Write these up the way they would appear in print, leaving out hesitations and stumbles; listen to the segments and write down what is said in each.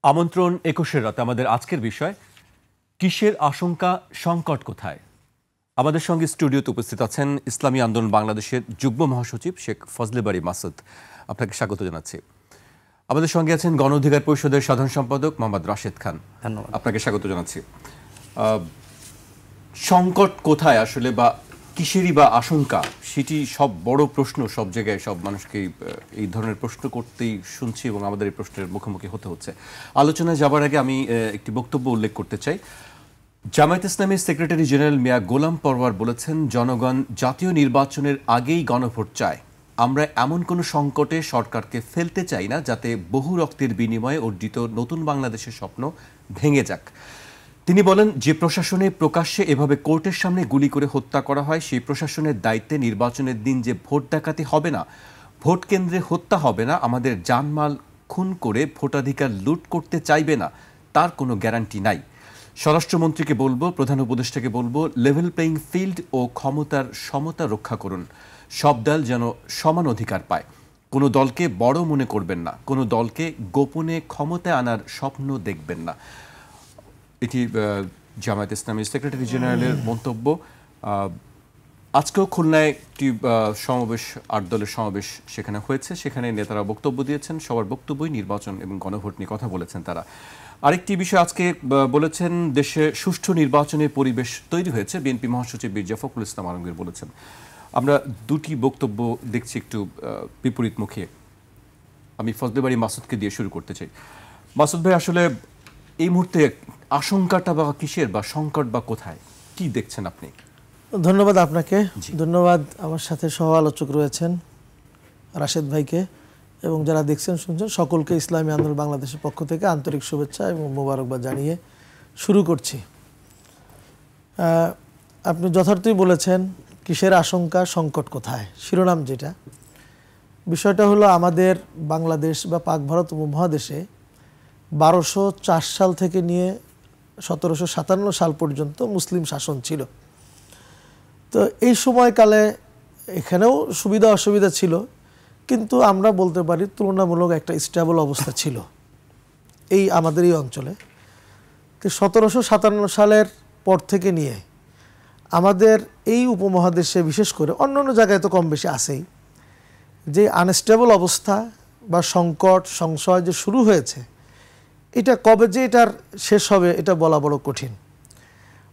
আমন্ত্রণ ২১-এর রাতে আমাদের আজকের বিষয় কিসের আশঙ্কা, সংকট কোথায়। আমাদের সঙ্গে স্টুডিওতে উপস্থিত আছেন ইসলামী আন্দোলন বাংলাদেশের যুগ্ম মহাসচিব শেখ ফজলে বারী মাসুদ। আপনাকে স্বাগত জানাচ্ছি। আমাদের সঙ্গে আছেন গণ অধিকার পরিষদের সাধারণ সম্পাদক মোহাম্মদ রাশেদ খান। ধন্যবাদ। আপনাকে স্বাগত জানাচ্ছি। সংকট কোথায় আসলে, বা কিসেরই বা আশঙ্কা, সেটি সব বড় প্রশ্ন। সব জায়গায় সব মানুষকে এই ধরনের প্রশ্ন করতেই শুনছি এবং আমাদের এই প্রশ্নের মুখোমুখি হতে হচ্ছে। আলোচনায় যাবার আগে আমি একটি বক্তব্য উল্লেখ করতে চাই। জামায়াত ইসলামীর সেক্রেটারি জেনারেল মিয়া গোলাম পরওয়ার বলেছেন, জনগণ জাতীয় নির্বাচনের আগেই গণভোট চায়। আমরা এমন কোনো সংকটে সরকারকে ফেলতে চাই না যাতে বহু রক্তের বিনিময়ে অর্জিত নতুন বাংলাদেশের স্বপ্ন ভেঙে যাক। তিনি বলেন, যে প্রশাসনে প্রকাশ্যে এভাবে কোর্টের সামনে গুলি করে হত্যা করা হয়, সেই প্রশাসনের দায়িত্বে নির্বাচনের দিন যে ভোট ডাকাতি হবে না, ভোট কেন্দ্রে হত্যা হবে না, আমাদের জানমাল খুন করে ভোটাধিকার লুট করতে চাইবে না, তার কোনো গ্যারান্টি নাই। স্বরাষ্ট্রমন্ত্রীকে বলবো, প্রধান উপদেষ্টাকে বলবো, লেভেল প্লেইং ফিল্ড ও ক্ষমতার সমতা রক্ষা করুন। সব দল যেন সমান অধিকার পায়। কোনো দলকে বড় মনে করবেন না, কোনো দলকে গোপনে ক্ষমতায় আনার স্বপ্ন দেখবেন না। এটি জামায়াত ইসলামীর সেক্রেটারি জেনারেলের মন্তব্য। আজকেও খুলনায় একটি সমাবেশ, ৮ দলের সমাবেশ সেখানে হয়েছে। সেখানে নেতারা বক্তব্য দিয়েছেন। সবার বক্তব্যই নির্বাচন এবং গণভোট নিয়ে কথা বলেছেন তারা। আরেকটি বিষয় আজকে বলেছেন, দেশে সুষ্ঠু নির্বাচনের পরিবেশ তৈরি হয়েছে। বিএনপি মহাসচিব মির্জা ফখরুল ইসলাম আলমগীর বলেছেন। আমরা দুটি বক্তব্য দেখছি একটু বিপরীতমুখী। আমি ফজলে বারী মাসুদকে দিয়ে শুরু করতে চাই। মাসুদ ভাই, আসলে এই মুহূর্তে আশঙ্কাটা বা কিসের, বা সংকট বা কোথায়, কি দেখছেন আপনি? ধন্যবাদ আপনাকে। ধন্যবাদ আমার সাথে সহ আলোচক রয়েছেন রাশেদ ভাইকে, এবং যারা দেখছেন শুনছেন সকলকে ইসলামী আন্দোলন বাংলাদেশের পক্ষ থেকে আন্তরিক শুভেচ্ছা এবং মোবারকবাদ জানিয়ে শুরু করছি। আপনি যথার্থই বলেছেন, কিসের আশঙ্কা, সংকট কোথায়, শিরোনাম যেটা। বিষয়টা হলো, আমাদের বাংলাদেশ বা পাক ভারত উপমহাদেশে 1204 সাল থেকে নিয়ে 1757 সাল পর্যন্ত মুসলিম শাসন ছিল। তো এই সময়কালে এখানেও সুবিধা অসুবিধা ছিল, কিন্তু আমরা বলতে পারি তুলনামূলক একটা স্টেবল অবস্থা ছিল এই আমাদের এই অঞ্চলে। তো 1757 সালের পর থেকে নিয়ে আমাদের এই উপমহাদেশে, বিশেষ করে অন্যান্য জায়গায় তো কম বেশি আছেই, যে আনস্টেবল অবস্থা বা সংকট সংশয় যে শুরু হয়েছে, এটা কবে যে এটার শেষ হবে এটা বলা বড় কঠিন।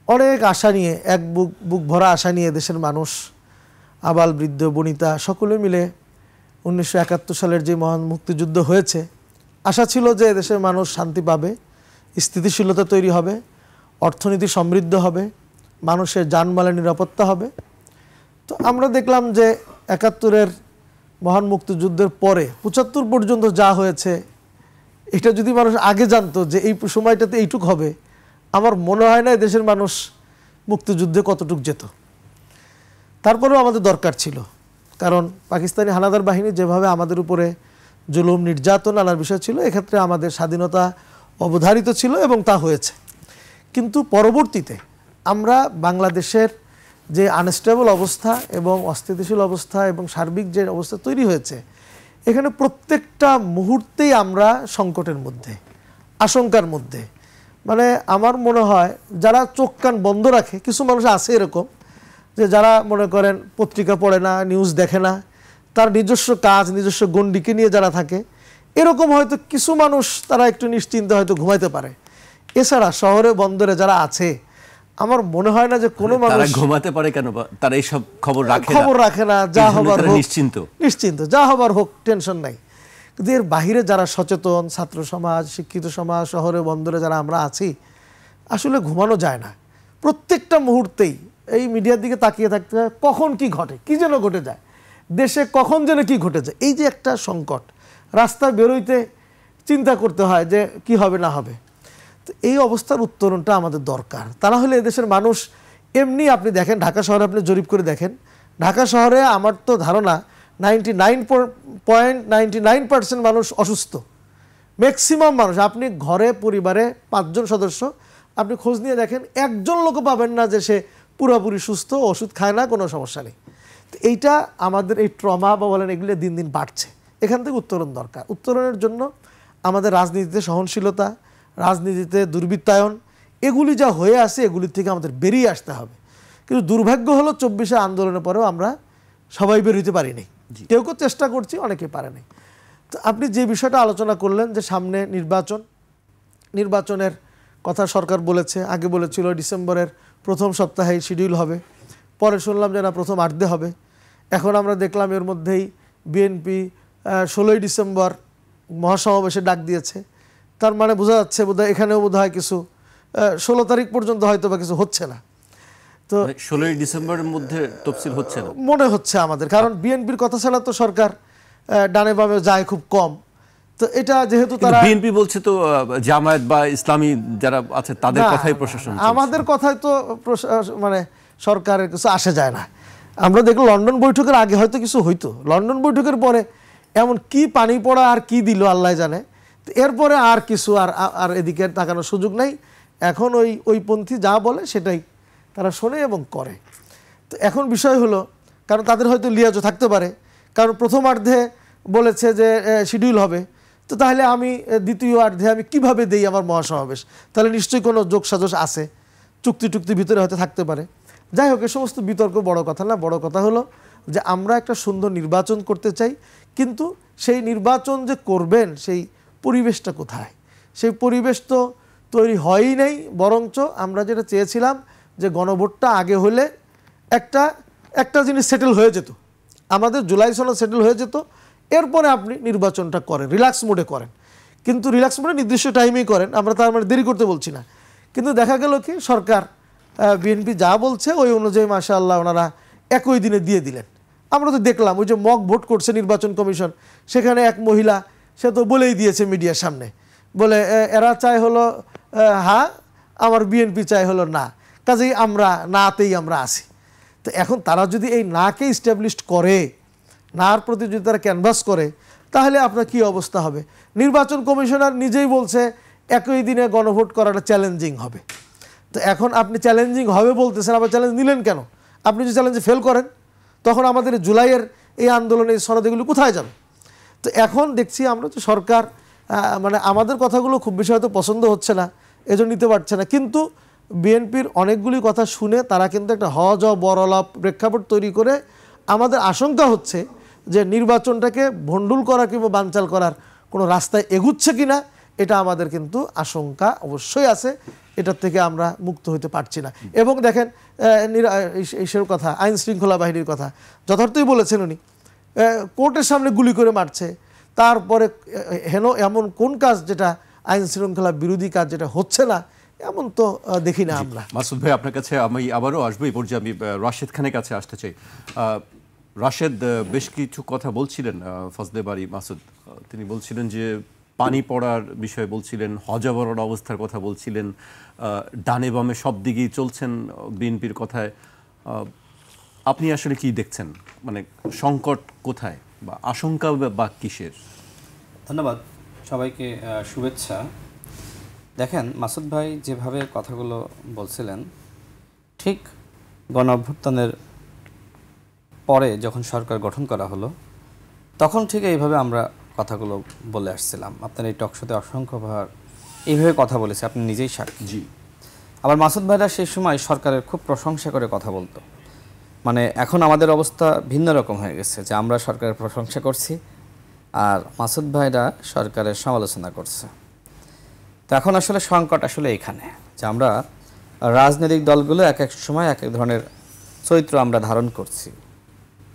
অনেক আশা নিয়ে, এক বুক ভরা আশা নিয়ে দেশের মানুষ, আবাল বৃদ্ধ বনিতা সকলে মিলে 1971 সালের যে মহান মুক্তিযুদ্ধ হয়েছে, আশা ছিল যে দেশের মানুষ শান্তি পাবে, স্থিতিশীলতা তৈরি হবে, অর্থনীতি সমৃদ্ধ হবে, মানুষের জানমালের নিরাপত্তা হবে। তো আমরা দেখলাম যে 71-এর মহান মুক্তিযুদ্ধের পরে 75 পর্যন্ত যা হয়েছে, এটা যদি মানুষ আগে জানতো যে এই সময়টাতে এইটুক হবে, আমার মনে হয় না দেশের মানুষ মুক্তিযুদ্ধে কতটুক যেত। তারপরেও আমাদের দরকার ছিল, কারণ পাকিস্তানি হানাদার বাহিনী যেভাবে আমাদের উপরে জুলুম নির্যাতন আনার বিষয় ছিল, এক্ষেত্রে আমাদের স্বাধীনতা অবধারিত ছিল এবং তা হয়েছে। কিন্তু পরবর্তীতে আমরা বাংলাদেশের যে আনস্টেবল অবস্থা এবং অস্থিতিশীল অবস্থা এবং সার্বিক যে অবস্থা তৈরি হয়েছে, এখানে প্রত্যেকটা মুহূর্তেই আমরা সংকটের মধ্যে, আশঙ্কার মধ্যে। মানে আমার মনে হয় যারা চোখ কান বন্ধ রাখে, কিছু মানুষ আছে এরকম, যে যারা মনে করেন পত্রিকা পড়ে না, নিউজ দেখে না, তার নিজস্ব কাজ নিজস্ব গণ্ডিকে নিয়ে যারা থাকে, এরকম হয়তো কিছু মানুষ তারা একটু নিশ্চিন্তে হয়তো ঘুমাইতে পারে। এছাড়া শহরে বন্দরে যারা আছে, আমার মনে হয় না যে কোনো মানুষ ঘুমাতে পারে। কেন? তারা এইসব খবর রাখে না, যা হবার হোক নিশ্চিন্ত, যা হবার হোক, টেনশন নাই। কিন্তু এর বাহিরে যারা সচেতন, ছাত্র সমাজ, শিক্ষিত সমাজ, শহরে বন্দরে যারা আমরা আছি, আসলে ঘুমানো যায় না। প্রত্যেকটা মুহূর্তেই এই মিডিয়ার দিকে তাকিয়ে থাকতে হয়, কখন কি ঘটে, কি যেন ঘটে যায় দেশে, কখন যেন কি ঘটে যায়। এই যে একটা সংকট, রাস্তায় বেরোইতে চিন্তা করতে হয় যে কি হবে না হবে। তো এই অবস্থার উত্তরণটা আমাদের দরকার। তা না হলে এদেশের মানুষ এমনি, আপনি দেখেন ঢাকা শহরে, আপনি জরিপ করে দেখেন, ঢাকা শহরে আমার তো ধারণা 99.99% মানুষ অসুস্থ। ম্যাক্সিমাম মানুষ, আপনি ঘরে পরিবারে 5 জন সদস্য, আপনি খোঁজ নিয়ে দেখেন, একজন লোকও পাবেন না যে সে পুরোপুরি সুস্থ, ওষুধ খায় না, কোনো সমস্যা নেই। তো এইটা আমাদের এই ট্রমা বা বলেন, এগুলো দিন দিন বাড়ছে। এখান থেকে উত্তরণ দরকার। উত্তরণের জন্য আমাদের রাজনীতিতে সহনশীলতা, রাজনীতিতে দুর্বৃত্তায়ন, এগুলি যা হয়ে আসে এগুলির থেকে আমাদের বেরিয়ে আসতে হবে। কিন্তু দুর্ভাগ্য হলো 24শে আন্দোলনের পরেও আমরা সবাই বের হইতে পারিনি। কেউ কেউ চেষ্টা করছি, অনেকে পারে নাই। তো আপনি যে বিষয়টা আলোচনা করলেন যে সামনে নির্বাচনের কথা সরকার বলেছে, আগে বলেছিল ডিসেম্বরের প্রথম সপ্তাহেই শিডিউল হবে, পরে শুনলাম যে না প্রথম 8 হবে। এখন আমরা দেখলাম এর মধ্যেই বিএনপি 16ই ডিসেম্বর মহাসমাবেশে ডাক দিয়েছে। তার মানে বোঝা যাচ্ছে বোধহয় এখানেও বোধহয় কিছু 16 তারিখ পর্যন্ত হয়তো বা কিছু হচ্ছে না। তো 16ই ডিসেম্বরের মধ্যে তফসিল হচ্ছে না মনে হচ্ছে আমাদের, কারণ বিএনপির কথা ছাড়া তো সরকার ডানে বামে যায় খুব কম। তো এটা যেহেতু তারা বিএনপি বলছে তো জামায়াত বা ইসলামী যারা আছে তাদের কথাই প্রশাসন, আমাদের কথাই তো মানে সরকারের কিছু আসে যায় না। আমরা দেখলাম লন্ডন বৈঠকের আগে হয়তো কিছু হইতো, লন্ডন বৈঠকের পরে এমন কি পানি পড়া আর কি দিল আল্লাহ জানে। তো এরপরে আর কিছু আর এদিকে তাকানোর সুযোগ নাই। এখন ওই পন্থী যা বলে সেটাই তারা শোনে এবং করে। তো এখন বিষয় হলো, কারণ তাদের হয়তো লিয়াজও থাকতে পারে, কারণ প্রথমার্ধে বলেছে যে শিডিউল হবে, তো তাহলে আমি দ্বিতীয়ার্ধে আমি কিভাবে দেই আমার মহাসমাবেশ, তাহলে নিশ্চয়ই কোনো যোগসাজশ আছে, চুক্তি ভিতরে হয়তো থাকতে পারে। যাই হোক, এ সমস্ত বিতর্ক বড় কথা না। বড় কথা হলো যে আমরা একটা সুন্দর নির্বাচন করতে চাই, কিন্তু সেই নির্বাচন যে করবেন সেই পরিবেশটা কোথায়? সেই পরিবেশ তো তৈরি হয়ই নাই। বরঞ্চ আমরা যেটা চেয়েছিলাম যে গণভোটটা আগে হলে একটা জিনিস সেটেল হয়ে যেত, আমাদের জুলাই সনদ সেটেল হয়ে যেত, এরপরে আপনি নির্বাচনটা করেন, রিল্যাক্স মোডে করেন। কিন্তু রিল্যাক্স মোডে নির্দিষ্ট টাইমেই করেন, আমরা তার মানে দেরি করতে বলছি না। কিন্তু দেখা গেল কি সরকার বিএনপি যা বলছে ওই অনুযায়ী মাশাআল্লাহ ওনারা একই দিনে দিয়ে দিলেন। আমরা তো দেখলাম ওই যে মক ভোট করছে নির্বাচন কমিশন, সেখানে এক মহিলা সে তো বলেই দিয়েছে মিডিয়ার সামনে, বলে এরা চায় হলো হ্যাঁ, আমার বিএনপি চায় হলো না, কাজেই আমরা নাতেই আমরা আসি। তো এখন তারা যদি এই নাকে ইস্টাবলিশড করে, নার প্রতি যদি তারা ক্যানভাস করে, তাহলে আপনার কি অবস্থা হবে? নির্বাচন কমিশনার নিজেই বলছে একই দিনে গণভোট করাটা চ্যালেঞ্জিং হবে। তো এখন আপনি চ্যালেঞ্জিং হবে বলতেছেন, আবার চ্যালেঞ্জ নিলেন কেন? আপনি যদি চ্যালেঞ্জে ফেল করেন তখন আমাদের জুলাইয়ের এই আন্দোলনে এই সনদগুলো কোথায় যাবে? তো এখন দেখছি আমরা যে সরকার মানে আমাদের কথাগুলো খুব বেশি হয়তো পছন্দ হচ্ছে না, এজন্য নিতে পারছে না। কিন্তু বিএনপির অনেকগুলি কথা শুনে তারা কিন্তু একটা বড়লা প্রেক্ষাপট তৈরি করে আমাদের আশঙ্কা হচ্ছে যে নির্বাচনটাকে ভণ্ডুল করা কিংবা বানচাল করার কোনো রাস্তায় এগুচ্ছে কিনা, এটা আমাদের কিন্তু আশঙ্কা অবশ্যই আছে। এটার থেকে আমরা মুক্ত হতে পারছি না। এবং দেখেন এইসব কথা, আইন শৃঙ্খলা বাহিনীর কথা যথার্থই বলেছেন উনি, কোর্টের সামনে গুলি করে মারছে, তারপরে এমন কোন কাজ যেটা আইন শৃঙ্খলা বিরোধী কাজ যেটা হচ্ছে না, এমন তো দেখি না আমরা। মাসুদ ভাই, আপনার কাছে আমি আবারও আসবো। এই পর্যায়ে আমি রাশেদ খানের কাছে আসতে চাই। রাশেদ বেশ কিছু কথা বলছিলেন, ফজলে বাড়ি মাসুদ, তিনি বলছিলেন যে পানি পড়ার বিষয়ে বলছিলেন, হজাবরণ অবস্থার কথা বলছিলেন, ডানে বামে সব দিকেই চলছেন বিএনপির কথায়। আপনি আসলে কি দেখছেন, মানে সংকট কোথায় বা আশঙ্কা বা কিসের? ধন্যবাদ সবাইকে, শুভেচ্ছা। দেখেন, মাসুদ ভাই যেভাবে কথাগুলো বলছিলেন, ঠিক গণ অভ্যুত্থানের পরে যখন সরকার গঠন করা হলো তখন ঠিক এইভাবে আমরা কথাগুলো বলে আসছিলাম। আপনার এই টকশোতে অসংখ্যবার এইভাবে কথা বলেছে, আপনি নিজেই সাক্ষী। জি। আবার মাসুদ ভাইরা সেই সময় সরকারের খুব প্রশংসা করে কথা বলতো। মানে এখন আমাদের অবস্থা ভিন্ন রকম হয়ে গেছে, যে আমরা সরকারের প্রশংসা করছি আর মাসুদ ভাইরা সরকারের সমালোচনা করছে। তো এখন আসলে সংকট আসলে এখানে, যে আমরা রাজনৈতিক দলগুলো এক এক সময় এক এক ধরনের চরিত্র আমরা ধারণ করছি।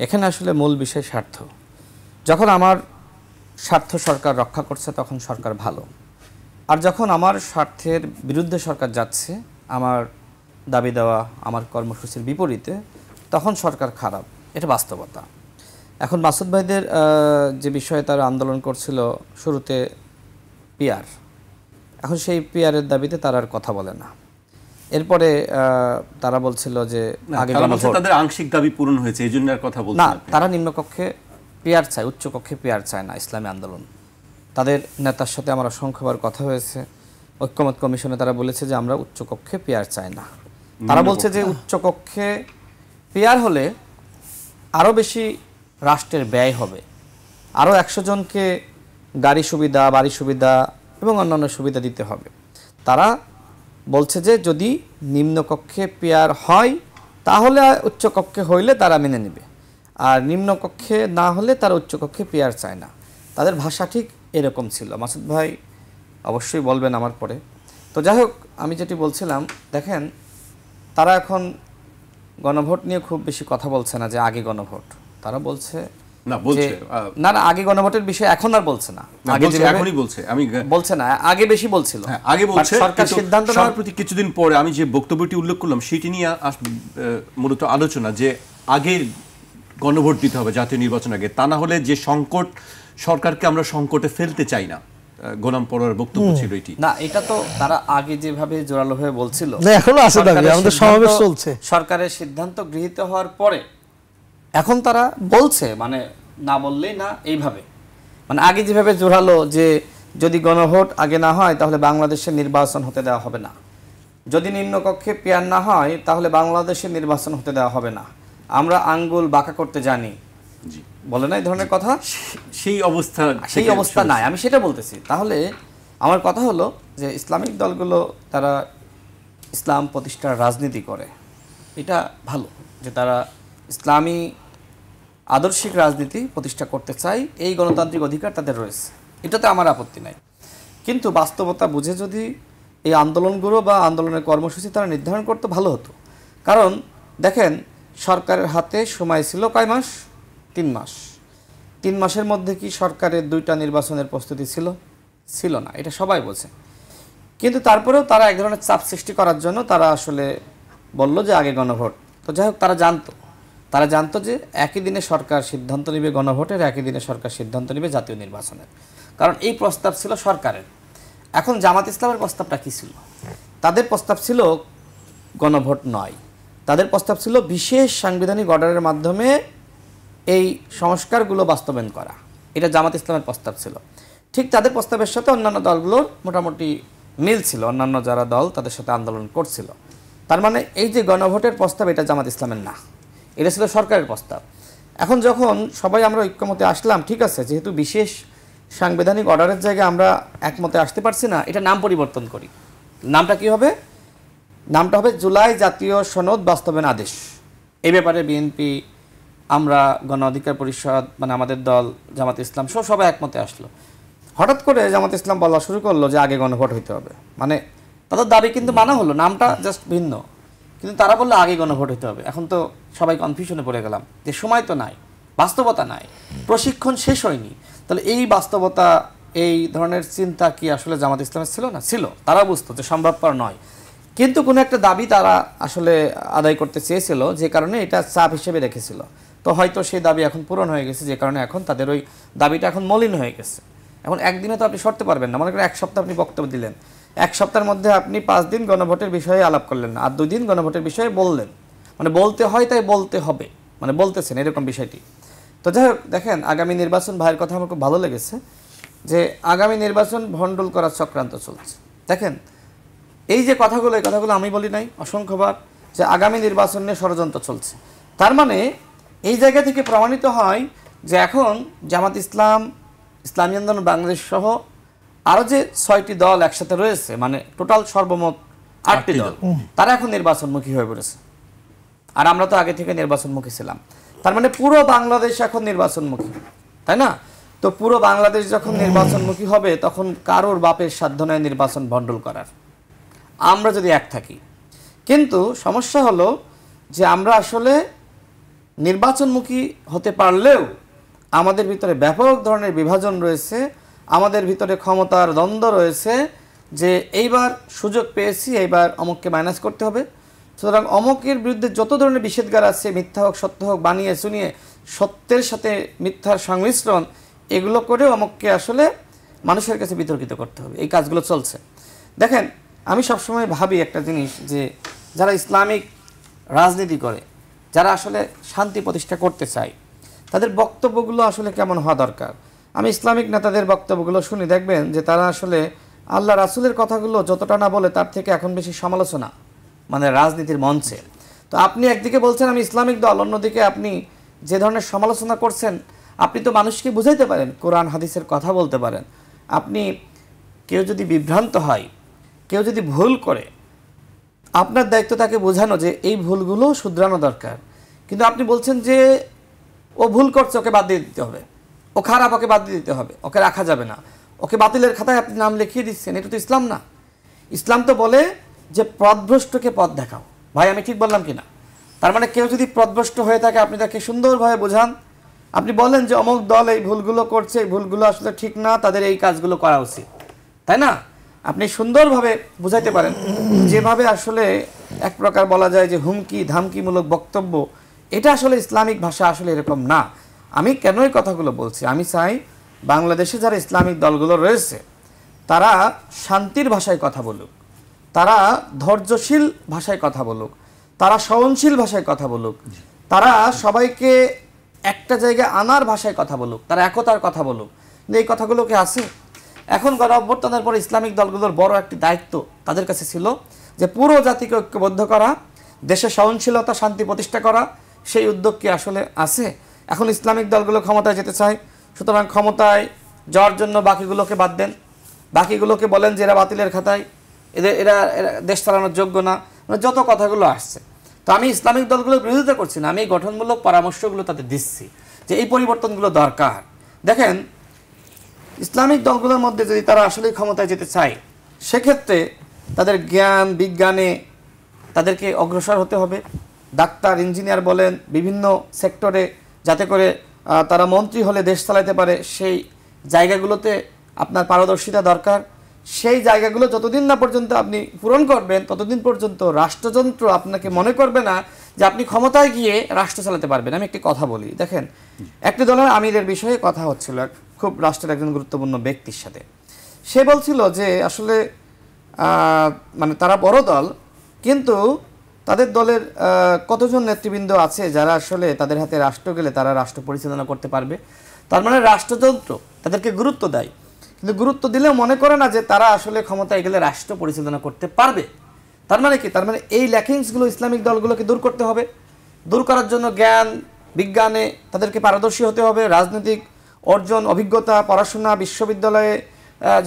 এখানে আসলে মূল বিষয় স্বার্থ। যখন আমার স্বার্থ সরকার রক্ষা করছে তখন সরকার ভালো, আর যখন আমার স্বার্থের বিরুদ্ধে সরকার যাচ্ছে, আমার দাবি দেওয়া, আমার কর্মসূচির বিপরীতে, তখন সরকার খারাপ। এটা বাস্তবতা। এখন মাসুদ ভাইদের যে বিষয়ে তারা আন্দোলন করছিল শুরুতে পিআর, এখন সেই পিআরের দাবিতে তারা আর কথা বলে না। এরপরে তারা বলছিল যে আগে তাদের আংশিক দাবি পূরণ হয়েছে, এই জন্য আর কথা বলছে না। তারা নিম্নকক্ষে পিআর চায়, উচ্চকক্ষে পিআর চায় না ইসলামী আন্দোলন। তাদের নেতার সাথে আমার অসংখ্যবার কথা হয়েছে। ঐক্যমত কমিশনে তারা বলেছে যে আমরা উচ্চকক্ষে পিআর চাই না। তারা বলছে যে উচ্চকক্ষে পিআর হলে আরও বেশি রাষ্ট্রের ব্যয় হবে, আরও 100 জনকে গাড়ি সুবিধা, বাড়ি সুবিধা এবং অন্যান্য সুবিধা দিতে হবে। তারা বলছে যে যদি নিম্নকক্ষে পেয়ার হয় তাহলে উচ্চকক্ষে হইলে তারা মেনে নেবে, আর নিম্নকক্ষে না হলে তারা উচ্চকক্ষে পেয়ার চায় না। তাদের ভাষা ঠিক এরকম ছিল। মাসুদ ভাই অবশ্যই বলবেন আমার পরে। তো যাই হোক, আমি যেটি বলছিলাম, দেখেন তারা এখন গণভোট নিয়ে খুব বেশি কথা বলছে না যে আগে গণভোট। তারা বলছে না, বলছে না আগে গণভোটের বিষয় এখন আর বলছে না, আগে এখনই বলছে, আমি বলছে না, আগে বেশি বলছিল। আগে বলছে সরকার সিদ্ধান্ত নেওয়ার প্রতি কিছুদিন পরে আমি যে বক্তব্যটি উল্লেখ করলাম সেটি নিয়ে মূলত আলোচনা, যে আগে গণভোট দিতে হবে জাতীয় নির্বাচন আগে, তা না হলে যে সংকট, সরকারকে আমরা সংকটে ফেলতে চাই না। গোলাম পরোয়ার বক্তব্য ছিল এটি। না, এটা তো তারা আগে যেভাবে জোরালো হয়ে বলছিল, এখনো আছে দাবি, আমাদের সমাবেশ চলছে। সরকারের সিদ্ধান্ত গৃহীত হওয়ার পরে এখন তারা বলছে, মানে না বললেই না, এইভাবে মানে আগে যেভাবে জোরালো যে যদি গণভোট আগে না হয় তাহলে বাংলাদেশের নির্বাচন হতে দেওয়া হবে না, যদি নিম্নকক্ষে পেয়ার না হয় তাহলে বাংলাদেশের নির্বাচন হতে দেওয়া হবে না, আমরা আঙ্গুল বাঁকা করতে জানি, বলে না এই ধরনের কথা। সেই অবস্থা নাই, আমি সেটা বলতেছি। তাহলে আমার কথা হলো যে ইসলামিক দলগুলো তারা ইসলাম প্রতিষ্ঠার রাজনীতি করে, এটা ভালো যে তারা ইসলামী আদর্শিক রাজনীতি প্রতিষ্ঠা করতে চায়, এই গণতান্ত্রিক অধিকার তাদের রয়েছে, এটাতে আমার আপত্তি নাই। কিন্তু বাস্তবতা বুঝে যদি এই আন্দোলনগুলো বা আন্দোলনের কর্মসূচি তারা নির্ধারণ করতে ভালো হতো। কারণ দেখেন, সরকারের হাতে সময় ছিল কয় মাস? 3 মাস। 3 মাসের মধ্যে কি সরকারের 2টা নির্বাচনের প্রস্তুতি ছিল না, এটা সবাই বোঝে। কিন্তু তারপরেও তারা এক ধরনের চাপ সৃষ্টি করার জন্য তারা আসলে বলল যে আগে গণভোট। তো যাই হোক, তারা জানতো যে একই দিনে সরকার সিদ্ধান্ত নেবে গণভোটের, একই দিনে সরকার সিদ্ধান্ত নেবে জাতীয় নির্বাচনের, কারণ এই প্রস্তাব ছিল সরকারের। এখন জামাত ইসলামের প্রস্তাবটা কী ছিল? তাদের প্রস্তাব ছিল গণভোট নয়, তাদের প্রস্তাব ছিল বিশেষ সাংবিধানিক অর্ডারের মাধ্যমে এই সংস্কারগুলো বাস্তবায়ন করা। এটা জামাত ইসলামের প্রস্তাব ছিল। ঠিক তাদের প্রস্তাবের সাথে অন্যান্য দলগুলোর মোটামুটি মিল ছিল, অন্যান্য যারা দল তাদের সাথে আন্দোলন করছিল। তার মানে এই যে গণভোটের প্রস্তাব, এটা জামাত ইসলামের না, এটা ছিল সরকারের প্রস্তাব। এখন যখন সবাই আমরা ঐক্যমতে আসলাম, ঠিক আছে, যেহেতু বিশেষ সাংবিধানিক অর্ডারের জায়গায় আমরা একমতে আসতে পারছি না, এটা নাম পরিবর্তন করি। নামটা কি হবে? নামটা হবে জুলাই জাতীয় সনদ বাস্তবায়ন আদেশ। এই ব্যাপারে বিএনপি, আমরা, গণ অধিকার পরিষদ, মানে আমাদের দল জামাত ইসলাম সবাই একমতে আসলো। হঠাৎ করে জামাত ইসলাম বলা শুরু করলো যে আগে গণভোট হইতে হবে। মানে তাদের দাবি কিন্তু মানা হলো, নামটা জাস্ট ভিন্ন, কিন্তু তারা বললো আগে গণভোট হইতে হবে। এখন তো সবাই কনফিউশনে পড়ে গেলাম যে সময় তো নাই, বাস্তবতা নাই, প্রশিক্ষণ শেষ হয়নি। তাহলে এই বাস্তবতা, এই ধরনের চিন্তা কি আসলে জামাত ইসলামের ছিল না? ছিল। তারা বুঝতো যে সম্ভবপর নয়, কিন্তু কোনো একটা দাবি তারা আসলে আদায় করতে চেয়েছিল, যে কারণে এটা চাপ হিসেবে রেখেছিল। তো হয়তো সেই দাবি এখন পূরণ হয়ে গেছে, যে কারণে এখন তাদের ওই দাবিটা এখন মলিন হয়ে গেছে। এখন একদিনে তো আপনি সরতে পারবেন না। মনে করেন 1 সপ্তাহ আপনি বক্তব্য দিলেন, 1 সপ্তাহের মধ্যে আপনি 5 দিন গণভোটের বিষয়ে আলাপ করলেন না, আর 2 দিন গণভোটের বিষয়ে বললেন। মানে বলতে হয় তাই বলতে হবে, মানে বলতেছেন এরকম বিষয়টি। তো যাই হোক, দেখেন আগামী নির্বাচন, ভাইয়ের কথা আমার খুব ভালো লেগেছে যে আগামী নির্বাচন ভণ্ডুল করার চক্রান্ত চলছে। দেখেন এই যে কথাগুলো, এই কথাগুলো আমি বলি নাই অসংখ্যবার, যে আগামী নির্বাচন নিয়ে ষড়যন্ত্র চলছে। তার মানে এই জায়গা থেকে প্রমাণিত হয় যে এখন জামাত ইসলাম, ইসলামী আন্দোলন বাংলাদেশ সহ আরও যে 6টি দল একসাথে রয়েছে, মানে টোটাল সর্বমোট 8টি দল, তারা এখন নির্বাচনমুখী হয়ে পড়েছে। আর আমরা তো আগে থেকে নির্বাচনমুখী ছিলাম। তার মানে পুরো বাংলাদেশ এখন নির্বাচনমুখী, তাই না? তো পুরো বাংলাদেশ যখন নির্বাচনমুখী হবে, তখন কারোর বাপের সাধ্য নয় নির্বাচন ভণ্ডুল করার, আমরা যদি এক থাকি। কিন্তু সমস্যা হলো যে আমরা আসলে নির্বাচনমুখী হতে পারলেও আমাদের ভিতরে ব্যাপক ধরনের বিভাজন রয়েছে, আমাদের ভিতরে ক্ষমতার দ্বন্দ্ব রয়েছে, যে এইবার সুযোগ পেয়েছি, এইবার অমুককে মাইনাস করতে হবে। সুতরাং অমুকের বিরুদ্ধে যত ধরনের নিষেধাজ্ঞা আছে, মিথ্যা হোক সত্য হোক, বানিয়ে শুনিয়ে সত্যের সাথে মিথ্যার সংমিশ্রণ, এগুলো করে অমুককে আসলে মানুষের কাছে বিতর্কিত করতে হবে। এই কাজগুলো চলছে। দেখেন আমি সবসময় ভাবি একটা জিনিস, যে যারা ইসলামিক রাজনীতি করে, যারা আসলে শান্তি প্রতিষ্ঠা করতে চায়, তাদের বক্তব্যগুলো আসলে কেমন হওয়া দরকার। আমি ইসলামিক নেতাদের বক্তব্যগুলো শুনি, দেখবেন যে তারা আসলে আল্লাহ রাসূলের কথাগুলো যতটা না বলে, তার থেকে এখন বেশি সমালোচনা, মানে রাজনীতির মঞ্চে। তো আপনি একদিকে বলছেন আমি ইসলামিক দল, অন্যদিকে আপনি যে ধরনের সমালোচনা করছেন, আপনি তো মানুষকে বুঝাইতে পারেন, কোরআন হাদিসের কথা বলতে পারেন। আপনি কেউ যদি বিভ্রান্ত হয়, কেউ যদি ভুল করে, আপনার দায়িত্ব তাকে বোঝানো যে এই ভুলগুলো শুধরানো দরকার। কিন্তু আপনি বলছেন যে ও ভুল করছে, ওকে বাদ দিয়ে দিতে হবে, ও খারাপ, ওকে বাদ দিয়ে দিতে হবে, ওকে রাখা যাবে না, ওকে বাতিলের খাতায় আপনি নাম লিখিয়ে দিচ্ছেন। এটা তো ইসলাম না। ইসলাম তো বলে যে পথভ্রষ্টকে পথ দেখাও। ভাই আমি ঠিক বললাম কিনা? তার মানে কেউ যদি পথভ্রষ্ট হয়ে থাকে, আপনি তাকে সুন্দরভাবে বোঝান। আপনি বলেন যে অমুক দল এই ভুলগুলো করছে, এই ভুলগুলো আসলে ঠিক না, তাদের এই কাজগুলো করা উচিত, তাই না? আপনি সুন্দরভাবে বুঝাইতে পারেন, যেভাবে আসলে এক প্রকার বলা যায় যে হুমকি ধামকিমূলক বক্তব্য, এটা আসলে ইসলামিক ভাষা আসলে এরকম না। আমি কেন এই কথাগুলো বলছি? আমি চাই বাংলাদেশে যারা ইসলামিক দলগুলো রয়েছে তারা শান্তির ভাষায় কথা বলুক, তারা ধৈর্যশীল ভাষায় কথা বলুক, তারা সহনশীল ভাষায় কথা বলুক, তারা সবাইকে একটা জায়গায় আনার ভাষায় কথা বলুক, তারা একতার কথা বলুক। কিন্তু এই কথাগুলো কি আছে? এখন গণ অভ্যুত্থানের পর ইসলামিক দলগুলোর বড় একটি দায়িত্ব তাদের কাছে ছিল যে পুরো জাতিকে ঐক্যবদ্ধ করা, দেশে সহনশীলতা শান্তি প্রতিষ্ঠা করা। সেই উদ্যোগ কি আসলে আছে? এখন ইসলামিক দলগুলো ক্ষমতায় যেতে চায়, সুতরাং ক্ষমতায় যাওয়ার জন্য বাকিগুলোকে বাদ দেন, বাকিগুলোকে বলেন যে এরা বাতিলের খাতায়, এরা দেশ চালানোর যোগ্য না, মানে যত কথাগুলো আসছে। তো আমি ইসলামিক দলগুলোর বিরোধিতা করছি না, আমি এই গঠনমূলক পরামর্শগুলো তাদের দিচ্ছি যে এই পরিবর্তনগুলো দরকার। দেখেন, ইসলামিক দলগুলোর মধ্যে যদি তারা আসলেই ক্ষমতায় যেতে চায়, সেক্ষেত্রে তাদের জ্ঞান বিজ্ঞানে তাদেরকে অগ্রসর হতে হবে। ডাক্তার, ইঞ্জিনিয়ার বলেন, বিভিন্ন সেক্টরে যাতে করে তারা মন্ত্রী হলে দেশ চালাতে পারে, সেই জায়গাগুলোতে আপনার পারদর্শিতা দরকার। সেই জায়গাগুলো যতদিন না পর্যন্ত আপনি পূরণ করবেন, ততদিন পর্যন্ত রাষ্ট্রযন্ত্র আপনাকে মনে করবে না যে আপনি ক্ষমতায় গিয়ে রাষ্ট্র চালাতে পারবেন। আমি একটি কথা বলি, দেখেন, একটি দলের আমিরের বিষয়ে কথা হচ্ছিল খুব রাষ্ট্রের একজন গুরুত্বপূর্ণ ব্যক্তির সাথে। সে বলছিল যে আসলে মানে তারা বড় দল, কিন্তু তাদের দলের কতজন নেতৃবৃন্দ আছে যারা আসলে তাদের হাতে রাষ্ট্র গেলে তারা রাষ্ট্র পরিচালনা করতে পারবে। তার মানে রাষ্ট্রযন্ত্র তাদেরকে গুরুত্ব দেয়, কিন্তু গুরুত্ব দিলেও মনে করে না যে তারা আসলে ক্ষমতায় গেলে রাষ্ট্র পরিচালনা করতে পারবে। তার মানে কি? তার মানে এই ল্যাকিংসগুলো ইসলামিক দলগুলোকে দূর করতে হবে। দূর করার জন্য জ্ঞান বিজ্ঞানে তাদেরকে পারদর্শী হতে হবে, রাজনৈতিক অর্জন, অভিজ্ঞতা, পড়াশোনা, বিশ্ববিদ্যালয়ে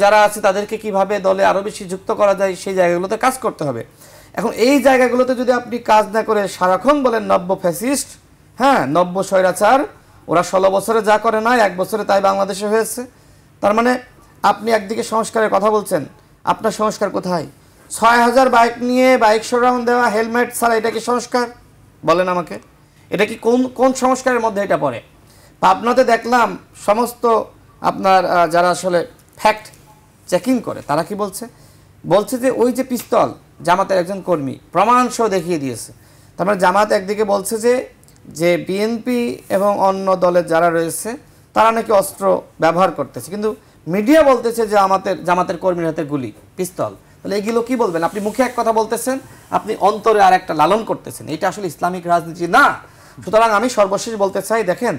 যারা আছে তাদেরকে কিভাবে দলে আরও বেশি যুক্ত করা যায় সেই জায়গাগুলোতে কাজ করতে হবে। এখন এই জায়গাগুলোতে যদি আপনি কাজ না করে সারাক্ষণ বলেন নব্য ফ্যাসিস্ট, হ্যাঁ নব্য স্বৈরাচার, ওরা 16 বছরে যা করে না 1 বছরে তাই বাংলাদেশে হয়েছে, তার মানে আপনি একদিকে সংস্কারের কথা বলছেন, আপনার সংস্কার কোথায়? 6000 বাইক নিয়ে বাইক শোডাউন দেওয়া, হেলমেট ছাড়া, এটা কি সংস্কার? বলেন আমাকে, এটা কি কোন সংস্কারের মধ্যে এটা পড়ে? পাবনাতে দেখলাম সমস্ত আপনার যারা আসলে ফ্যাক্ট চেকিং করে তারা কি বলছে যে ওই যে পিস্তল জামাতের একজন কর্মী প্রমাণ সহ দেখিয়ে দিয়েছে। তার মানে জামাত একদিকে বলছে যে বিএনপি এবং অন্য দলের যারা রয়েছে তারা নাকি অস্ত্র ব্যবহার করতেছে, কিন্তু মিডিয়া বলতেছে যে জামাতের কর্মীর হাতে গুলি, পিস্তল। তাহলে এগুলো কি বলবেন? আপনি মুখে এক কথা বলতেছেন, আপনি অন্তরে আর একটা লালন করতেছেন। এটা আসলে ইসলামিক রাজনীতি না। সুতরাং আমি সর্বশেষ বলতে চাই, দেখেন,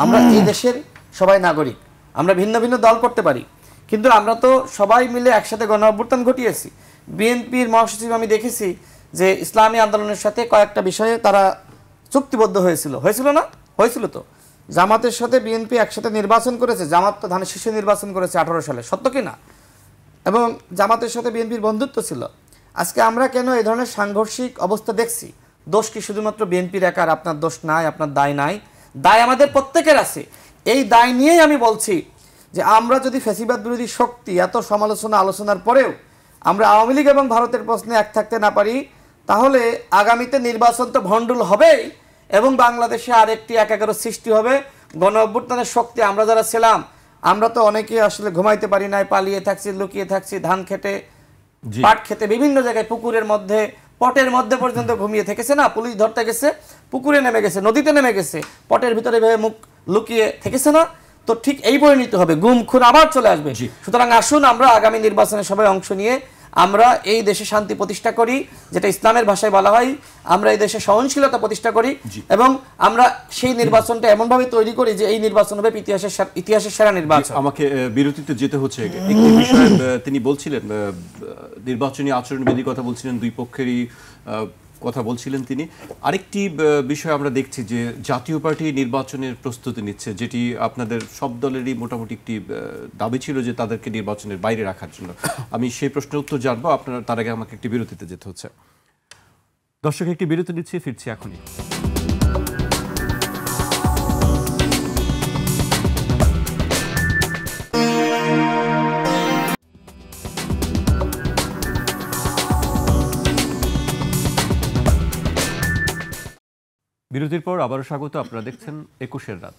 আমরা এই দেশের সবাই নাগরিক, আমরা ভিন্ন ভিন্ন দল করতে পারি, কিন্তু আমরা তো সবাই মিলে একসাথে গণ অভ্যুত্থান ঘটিয়েছি। বিএনপির মহাসচিব আমি দেখেছি যে ইসলামী আন্দোলনের সাথে কয়েকটা বিষয়ে তারা চুক্তিবদ্ধ হয়েছিল না? হয়েছিল তো। জামাতের সাথে বিএনপি একসাথে নির্বাচন করেছে, জামাত তো ধানের শীষে নির্বাচন করেছে 18 সালে, সত্য কি না? এবং জামাতের সাথে বিএনপির বন্ধুত্ব ছিল। আজকে আমরা কেন এই ধরনের সাংঘর্ষিক অবস্থা দেখছি? দোষ কি শুধুমাত্র বিএনপির একার? আপনার দোষ নাই, আপনার দায় নাই, দায় আমাদের প্রত্যেকের আছে। এই দায় নিয়েই আমি বলছি যে আমরা যদি ফ্যাসিবাদ বিরোধী শক্তি এত সমালোচনা আলোচনার পরেও আমরা আওয়ামী লীগ এবং ভারতের প্রশ্নে এক থাকতে না পারি, তাহলে আগামীতে নির্বাচন তো ভণ্ডুল হবেই এবং বাংলাদেশে আরেকটি 1-11 সৃষ্টি হবে। গণ অভ্যুত্থানের শক্তি আমরা যারা ছিলাম, আমরা তো অনেকে আসলে ঘুমাইতে পারি নাই, পালিয়ে থাকছি, লুকিয়ে থাকছি, ধান খেতে, পাট খেতে, বিভিন্ন জায়গায় পুকুরের মধ্যে, পটের মধ্যে পর্যন্ত ঘুমিয়ে থেকেছে না? পুলিশ ধরতে গেছে, পুকুরে নেমে গেছে, নদীতে নেমে গেছে, পটের ভিতরে ভেবে মুখ লুকিয়ে থেকেছে না? তো ঠিক এই পরিণতি হবে, গুম খুন আবার চলে আসবে। সুতরাং আসুন আমরা আগামী নির্বাচনে সবাই অংশ নিয়ে আমরা এই দেশে শান্তি প্রতিষ্ঠা করি, যেটা ইসলামের ভাষায় বলা হয়, আমরা এই দেশে সহনশীলতা প্রতিষ্ঠা করি এবং আমরা সেই নির্বাচনটা এমনভাবে তৈরি করি যে এই নির্বাচন হবে ইতিহাসের সেরা নির্বাচন। আমাকে বিরতিতে যেতে হচ্ছে। একটি বিষয় তিনি বলছিলেন, নির্বাচনী আচরণবিধির কথা বলছিলেন, দুই পক্ষেরই কথা বলছিলেন তিনি। আরেকটি বিষয় আমরা দেখছি যে জাতীয় পার্টি নির্বাচনের প্রস্তুতি নিচ্ছে, যেটি আপনাদের সব দলেরই মোটামুটি একটি দাবি ছিল যে তাদেরকে নির্বাচনের বাইরে রাখার জন্য। আমি সেই প্রশ্নের উত্তর জানবো, আপনার তার আগে আমাকে একটি বিরতিতে যেতে হচ্ছে। দর্শক, একটি বিরতি নিচ্ছি, ফিরছি এখনই। বিরতির পর আবারও স্বাগত। আপনারা দেখছেন ২১-এর রাত।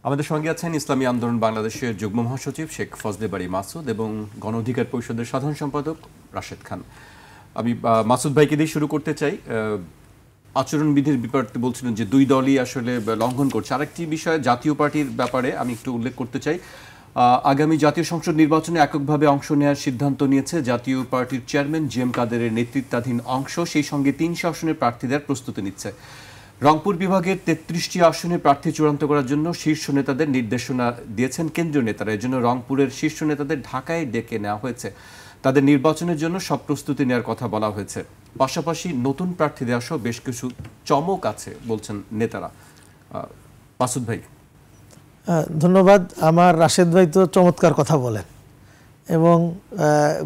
আমাদের সঙ্গে আছেন ইসলামী আন্দোলন বাংলাদেশের যুগ্ম মহাসচিব শেখ ফজলে বারী মাসুদ এবং গণ অধিকার পরিষদের সাধারণ সম্পাদক রাশেদ খান। আমি মাসুদ ভাইকে দিয়ে শুরু করতে চাই। আচরণবিধির ব্যাপারে বলছিলেন যে দুই দলই আসলে লঙ্ঘন করছে। আরেকটি বিষয় জাতীয় পার্টির ব্যাপারে আমি একটু উল্লেখ করতে চাই। আগামী জাতীয় সংসদ নির্বাচনে এককভাবে অংশ নেওয়ার সিদ্ধান্ত নিয়েছে জাতীয় পার্টির চেয়ারম্যান জি এম কাদেরের নেতৃত্বাধীন অংশ। সেই সঙ্গে ৩০০ আসনের প্রার্থী দেওয়ার প্রস্তুতি নিচ্ছে। রংপুর বিভাগের ৩৩টি আসনে প্রার্থী চূড়ান্ত করার জন্য শীর্ষ নেতাদের নির্দেশনা দিয়েছেন কেন্দ্রীয় নেতারা। এর জন্য রংপুরের শীর্ষ নেতাদের ঢাকায় ডেকে নেওয়া হয়েছে। তাদের নির্বাচনের জন্য সব প্রস্তুতি নেওয়ার কথা বলা হয়েছে। পাশাপাশি নতুন প্রার্থী দেওয়া সহ বেশ কিছু চমক আছে বলছেন নেতারা। মাসুদ ভাই। ধন্যবাদ। আমার রাশেদ ভাই তো চমৎকার কথা বলেন এবং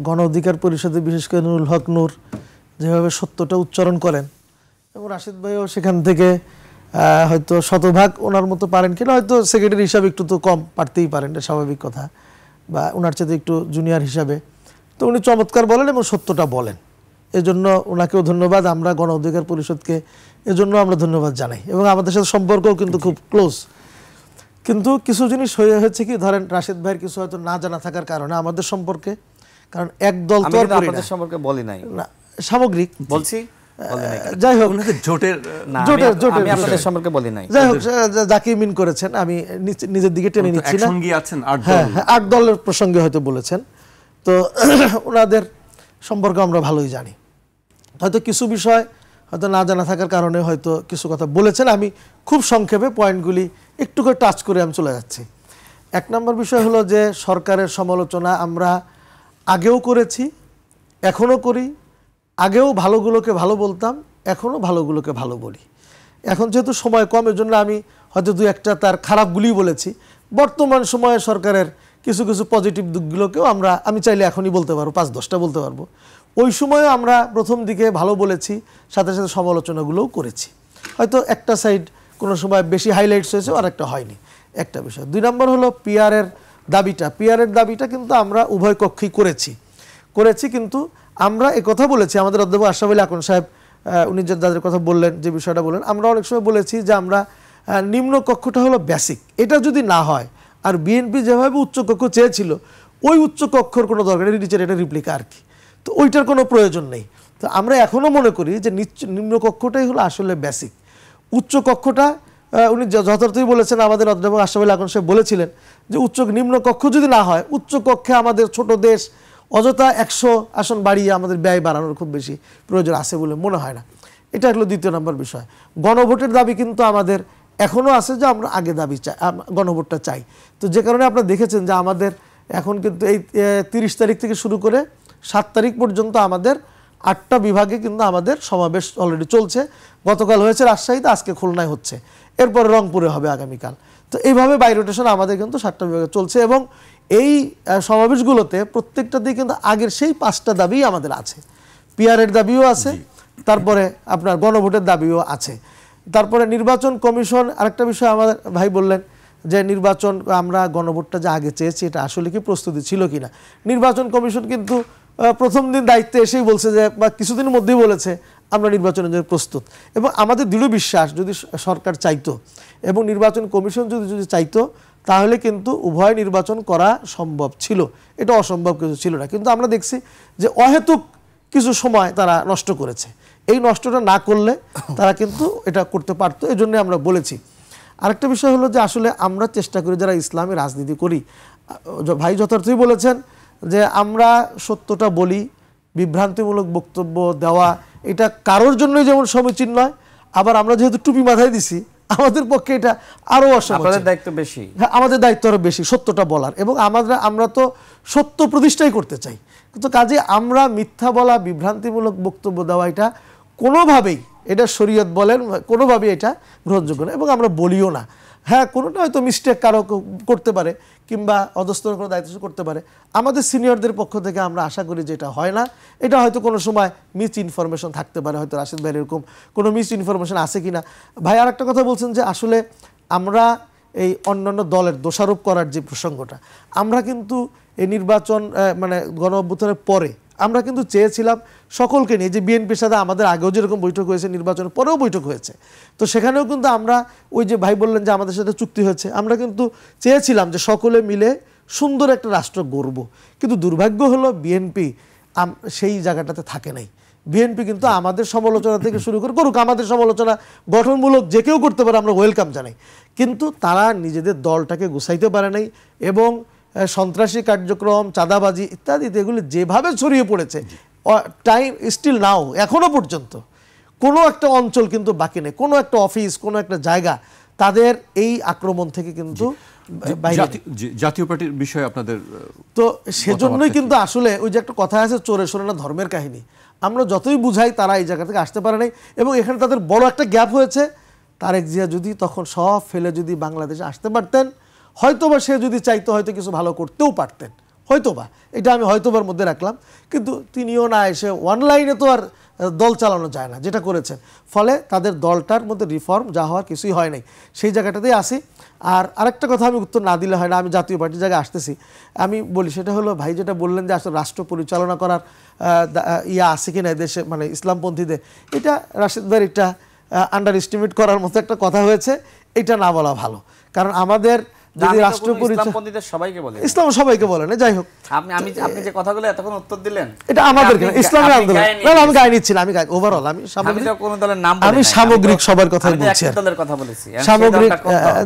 গণ অধিকার পরিষদে বিশেষ করে নুরুল হক নূর যেভাবে সত্যটা উচ্চারণ করেন, এবং রাশেদ ভাইও সেখান থেকে হয়তো শতভাগ ওনার মতো পারেন কিনা, হয়তো সেক্রেটারি হিসাবে একটু তো কম পারতেই পারেন, এটা স্বাভাবিক কথা, বা ওনার চেয়ে একটু জুনিয়র হিসাবে। তো উনি চমৎকার বলেন এবং সত্যটা বলেন, এজন্য ওনাকেও ধন্যবাদ। আমরা গণ অধিকার পরিষদকে এজন্য আমরা ধন্যবাদ জানাই এবং আমাদের সাথে সম্পর্কও কিন্তু খুব ক্লোজ। কিন্তু কিছু জিনিস হয়েছে কি, ধরেন রাশেদ ভাইয়ের কিছু হয়তো না জানা থাকার কারণে আমাদের সম্পর্কে, কারণ এক দল তো আপনাদের সম্পর্কে বলি নাই, সামগ্রিক বলছি, যাই হোক জোটের আমি আপনাদের সম্পর্কে বলি নাই। যাই হোক, যাকে মিন করেছেন আমি নিজের দিকে টেনে নিচ্ছি না। হ্যাঁ, ৮ দলের প্রসঙ্গে হয়তো বলেছেন, তো ওনাদের সম্পর্কে আমরা ভালোই জানি। হয়তো কিছু বিষয় হয়তো না জানা থাকার কারণে হয়তো কিছু কথা বলেছেন। আমি খুব সংক্ষেপে পয়েন্টগুলি একটু করে টাচ করে আমি চলে যাচ্ছি। ১ নম্বর বিষয় হলো যে সরকারের সমালোচনা আমরা আগেও করেছি, এখনও করি। আগেও ভালোগুলোকে ভালো বলতাম, এখনও ভালোগুলোকে ভালো বলি। এখন যেহেতু সময় কম, এর জন্য আমি হয়তো ২-১টা তার খারাপগুলিই বলেছি। বর্তমান সময়ে সরকারের কিছু কিছু পজিটিভ দিকগুলোকেও আমি চাইলে এখনই বলতে পারবো, ৫-১০টা বলতে পারবো। ওই সময়ে আমরা প্রথম দিকে ভালো বলেছি, সাথে সাথে সমালোচনাগুলোও করেছি। হয়তো একটা সাইড কোনো সময় বেশি হাইলাইটস হয়েছে, আর একটা হয়নি, একটা বিষয়। ২ নম্বর হলো পিআরের দাবিটা কিন্তু আমরা উভয় কক্ষেই করেছি, কিন্তু আমরা কথা বলেছি, আমাদের অধ্যাপক আশরাফ আলী আকন সাহেব উনি যাদের কথা বললেন, যে বিষয়টা বললেন, আমরা অনেক সময় বলেছি যে আমরা নিম্ন কক্ষটা হলো বেসিক, এটা যদি না হয়, আর বিএনপি যেভাবে উচ্চ কক্ষ চেয়েছিল ওই উচ্চ কক্ষর কোনো দরকার নেই, নিচের এটা রিপ্লিকা আর কি, তো ওইটার কোনো প্রয়োজন নেই। তো আমরা এখনও মনে করি যে নিম্ন কক্ষটাই হলো আসলে বেসিক। উচ্চ কক্ষটা উনি যথার্থই বলেছেন, আমাদের অধ্যাপক আশরাফ আলী আকন সাহেব বলেছিলেন যে নিম্ন কক্ষ যদি না হয়, উচ্চ কক্ষে আমাদের ছোট দেশ অযথা 100 আসন বাড়িয়ে আমাদের ব্যয় বাড়ানোর খুব বেশি প্রয়োজন আছে বলে মনে হয় না। এটা হলো ২য় নম্বর বিষয়। গণভোটের দাবি কিন্তু আমাদের এখনও আছে, যে আমরা আগে দাবি চাই, গণভোটটা চাই। তো যে কারণে আপনারা দেখেছেন যে আমাদের এখন কিন্তু এই ৩০ তারিখ থেকে শুরু করে ৭ তারিখ পর্যন্ত আমাদের 8টা বিভাগে কিন্তু আমাদের সমাবেশ অলরেডি চলছে। গতকাল হয়েছে রাজশাহীতে, আজকে খুলনায় হচ্ছে, এরপরে রংপুরে হবে আগামীকাল। তো এইভাবে বাই রোটেশন আমাদের কিন্তু 7টা বিভাগে চলছে, এবং এই সমাবেশগুলোতে প্রত্যেকটাতেই কিন্তু আগের সেই 5টা দাবি আমাদের আছে। পিআরের দাবিও আছে, তারপরে আপনার গণভোটের দাবিও আছে। তারপরে নির্বাচন কমিশন, আরেকটা বিষয় আমার ভাই বললেন যে নির্বাচন আমরা গণভোটটা যে আগে চেয়েছি, এটা আসলে কি প্রস্তুতি ছিল কিনা। নির্বাচন কমিশন কিন্তু প্রথম দিন দায়িত্বে এসেই বলছে যে, বা কিছুদিনের মধ্যেই বলেছে আমরা নির্বাচনের জন্য প্রস্তুত। এবং আমাদের দৃঢ় বিশ্বাস, যদি সরকার চাইতো এবং নির্বাচন কমিশন যদি চাইতো, তাহলে কিন্তু উভয় নির্বাচন করা সম্ভব ছিল, এটা অসম্ভব কিছু ছিল না। কিন্তু আমরা দেখছি যে অহেতুক কিছু সময় তারা নষ্ট করেছে। এই নষ্টটা না করলে তারা কিন্তু এটা করতে পারতো, এই জন্য আমরা বলেছি। আরেকটা বিষয় হলো যে আসলে আমরা চেষ্টা করি, যারা ইসলামী রাজনীতি করি, ভাই যথার্থই বলেছেন যে আমরা সত্যটা বলি, বিভ্রান্তিমূলক বক্তব্য দেওয়া এটা কারোর জন্যই যেমন সমীচীন নয়, আবার আমরা যেহেতু টুপি মাথায় দিছি, আমাদের পক্ষে এটা আরো অসমীচীন। দায়িত্ব বেশি, হ্যাঁ, আমাদের দায়িত্ব আরো বেশি সত্যটা বলার, এবং আমরা তো সত্য প্রতিষ্ঠাই করতে চাই। কিন্তু কাজে আমরা মিথ্যা বলা, বিভ্রান্তিমূলক বক্তব্য দেওয়া এটা কোনোভাবেই এটা শরীয়ত বলেন কোনোভাবেই এটা গ্রহণযোগ্য না, এবং আমরা বলিও না। হ্যাঁ, কোনোটা হয়তো মিস্টেক কারো করতে পারে কিংবা অধস্তন কোনো দায়িত্ব করতে পারে, আমাদের সিনিয়রদের পক্ষ থেকে আমরা আশা করি যে এটা হয় না। এটা হয়তো কোনো সময় মিস ইনফরমেশন থাকতে পারে, হয়তো রাশিদ ভাইয়ের এরকম কোনো মিস ইনফরমেশন আছে কিনা। ভাই আর একটা কথা বলছেন যে আসলে আমরা এই অন্যান্য দলের দোষারোপ করার যে প্রসঙ্গটা, আমরা কিন্তু এই নির্বাচন মানে গণ অভ্যুত্থানের পরে আমরা কিন্তু চেয়েছিলাম সকলকে নিয়ে, যে বিএনপির সাথে আমাদের আগেও যেরকম বৈঠক হয়েছে, নির্বাচনের পরেও বৈঠক হয়েছে, তো সেখানেও কিন্তু আমরা ওই যে ভাই বললেন যে আমাদের সাথে চুক্তি হয়েছে, আমরা কিন্তু চেয়েছিলাম যে সকলে মিলে সুন্দর একটা রাষ্ট্র গড়ব। কিন্তু দুর্ভাগ্য হলো বিএনপি সেই জায়গাটাতে থাকে নাই। বিএনপি কিন্তু আমাদের সমালোচনা থেকে শুরু করে করুক, আমাদের সমালোচনা গঠনমূলক যে কেউ করতে পারে, আমরা ওয়েলকাম জানাই, কিন্তু তারা নিজেদের দলটাকে গুছাইতে পারে নাই। এবং সন্ত্রাসী কার্যক্রম, চাঁদাবাজি ইত্যাদিতে এগুলো যেভাবে ছড়িয়ে পড়েছে, টাইম স্টিল নাও, এখনো পর্যন্ত কোনো একটা অঞ্চল কিন্তু বাকি নেই, কোনো একটা অফিস, কোনো একটা জায়গা তাদের এই আক্রমণ থেকে কিন্তু জাতীয় পার্টির বিষয়ে আপনাদের তো সেজন্যই কিন্তু আসলে ওই যে একটা কথা আছে, চোরে শোনে না ধর্মের কাহিনী, আমরা যতই বুঝাই তারা এই জায়গা থেকে আসতে পারে নাই। এবং এখানে তাদের বড় একটা গ্যাপ হয়েছে। তারেক জিয়া যদি তখন সব ফেলে যদি বাংলাদেশে আসতে পারতেন, হয়তোবা সে যদি চাইতো হয়তো কিছু ভালো করতেও পারতেন, হয়তোবা, এটা আমি হয়তোবার মধ্যে রাখলাম। কিন্তু তিনিও না এসে অনলাইনে তো আর দল চালানো যায় না, যেটা করেছেন, ফলে তাদের দলটার মধ্যে রিফর্ম যা হওয়ার কিছুই হয় নাই, সেই জায়গাটাতেই আসি। আর আরেকটা কথা আমি উত্তর না দিলে হয় না, আমি জাতীয় পার্টির জায়গায় আসতেছি, আমি বলি সেটা হলো ভাই যেটা বললেন যে আসলে রাষ্ট্র পরিচালনা করার ইয়া আছে কিনা দেশে, মানে ইসলামপন্থীদের, এটা রাশিদ ভাইয়ের এটা আন্ডার এস্টিমেট করার মতো একটা কথা হয়েছে, এটা না বলা ভালো। কারণ আমাদের যদি রাষ্ট্র ইসলামপন্থীদের সবাইকে বলে, ইসলাম সবাইকে বলে না, যাই হোক, আপনি যে কথাগুলো এতক্ষণ উত্তর দিলেন এটা আমাদের ইসলামের আন্দোলন, না আমি গায়ে নিচ্ছি না, আমি ওভারঅল আমি সামগ্রিক সবার কথাই বলছি, দলের কথা বলেছি সামগ্রিক,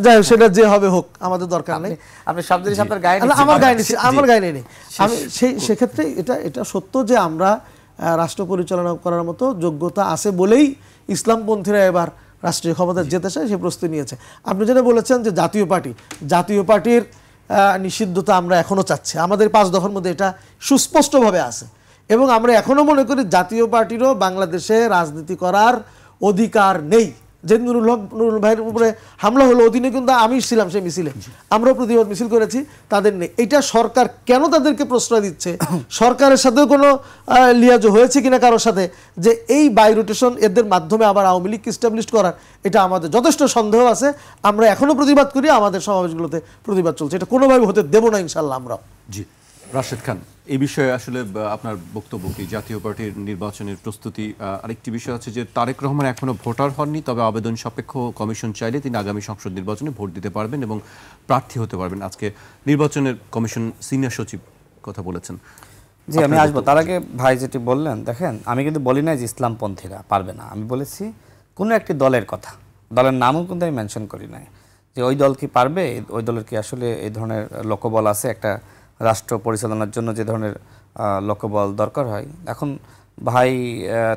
যাই হোক সেটা যে হবে হোক, আমাদের দরকার নেই। আপনি সব জিনিস আপনার গায়ে আমার গায়ে নিচ্ছি, আমার গায়ে নেই। আমি সেক্ষেত্রে এটা সত্য যে আমরা রাষ্ট্র পরিচালনা করার মতো যোগ্যতা আছে বলেই ইসলামপন্থীরা এবার রাষ্ট্রীয় ক্ষমতা যেতে চায়, সে প্রস্তুতি নিয়েছে। আপনি যেটা বলেছেন যে জাতীয় পার্টির নিষিদ্ধতা আমরা এখনও চাচ্ছি, আমাদের 5 দফার মধ্যে এটা সুস্পষ্টভাবে আছে। এবং আমরা এখনও মনে করি জাতীয় পার্টিরও বাংলাদেশে রাজনীতি করার অধিকার নেই। যে নুরুল ভাইয়ের উপরে হামলা হলো, অধীনে কিন্তু আমি ছিলাম সেই মিছিলে, আমরাও প্রতিবাদ মিছিল করেছি, তাদের নেই। এটা সরকার কেন তাদেরকে প্রশ্রয় দিচ্ছে, সরকারের সাথেও কোনো লিয়াজো হয়েছে কিনা কারোর সাথে, যে এই বাই রোটেশন এদের মাধ্যমে আবার আওয়ামী লীগকে এস্টাবলিশ করার, এটা আমাদের যথেষ্ট সন্দেহ আছে। আমরা এখনও প্রতিবাদ করি, আমাদের সমাবেশগুলোতে প্রতিবাদ চলছে, এটা কোনোভাবে হতে দেবো না ইনশাল্লাহ আমরা। জি, রাশেদ খান, এই বিষয়ে আসলে আপনার বক্তব্য কি? জাতীয় পার্টির নির্বাচনের প্রস্তুতি। আরেকটি বিষয় আছে যে তারেক রহমান এখনো ভোটার হননি, তবে আবেদন সাপেক্ষ কমিশন চাইলে তিনি আগামী সংসদ নির্বাচনে ভোট দিতে পারবেন এবং প্রার্থী হতে পারবেন। আজকে নির্বাচনের কমিশন সিনিয়র সচিব কথা বলেছেন। জি, আমি আসবো। তার আগে ভাই যেটি বললেন, দেখেন আমি কিন্তু বলি না যে ইসলামপন্থীরা পারবে না, আমি বলেছি কোনো একটি দলের কথা, দলের নামও কিন্তু আমি মেনশন করি নাই যে ওই দল কি পারবে, ওই দলের কি আসলে এই ধরনের লোকবল আছে, একটা রাষ্ট্র পরিচালনার জন্য যে ধরনের লোকবল দরকার হয়। এখন ভাই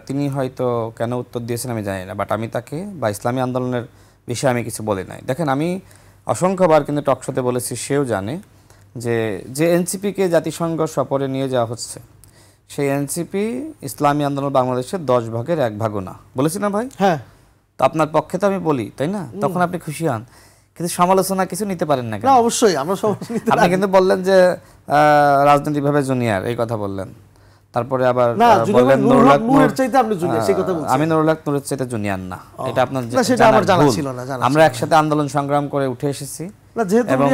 তিনি হয়তো কেন উত্তর দিয়েছেন আমি জানি না, বাট আমি তাকে বা ইসলামী আন্দোলনের বিষয়ে আমি কিছু বলি নাই। দেখেন আমি অসংখ্যবার কিন্তু টকশোতে বলেছি, সেও জানে যে এনসিপিকে জাতিসংঘ সফরে নিয়ে যাওয়া হচ্ছে, সেই এনসিপি ইসলামী আন্দোলন বাংলাদেশের 10 ভাগের 1 ভাগও না, বলেছি না ভাই? হ্যাঁ, তো আপনার পক্ষে তো আমি বলি, তাই না? তখন আপনি খুশি হন, কিন্তু সমালোচনা কিছু নিতে পারেন না। অবশ্যই আমরা আপনি কিন্তু বললেন যে রাজনৈতিকভাবে জুনিয়র, এই কথা বললেন। তারপরে আবার বললেন আমি নুরুল হক নূরের চাইতে জুনিয়র না, এটা আপনার জানা ছিল না। আমরা একসাথে আন্দোলন সংগ্রাম করে উঠে এসেছি,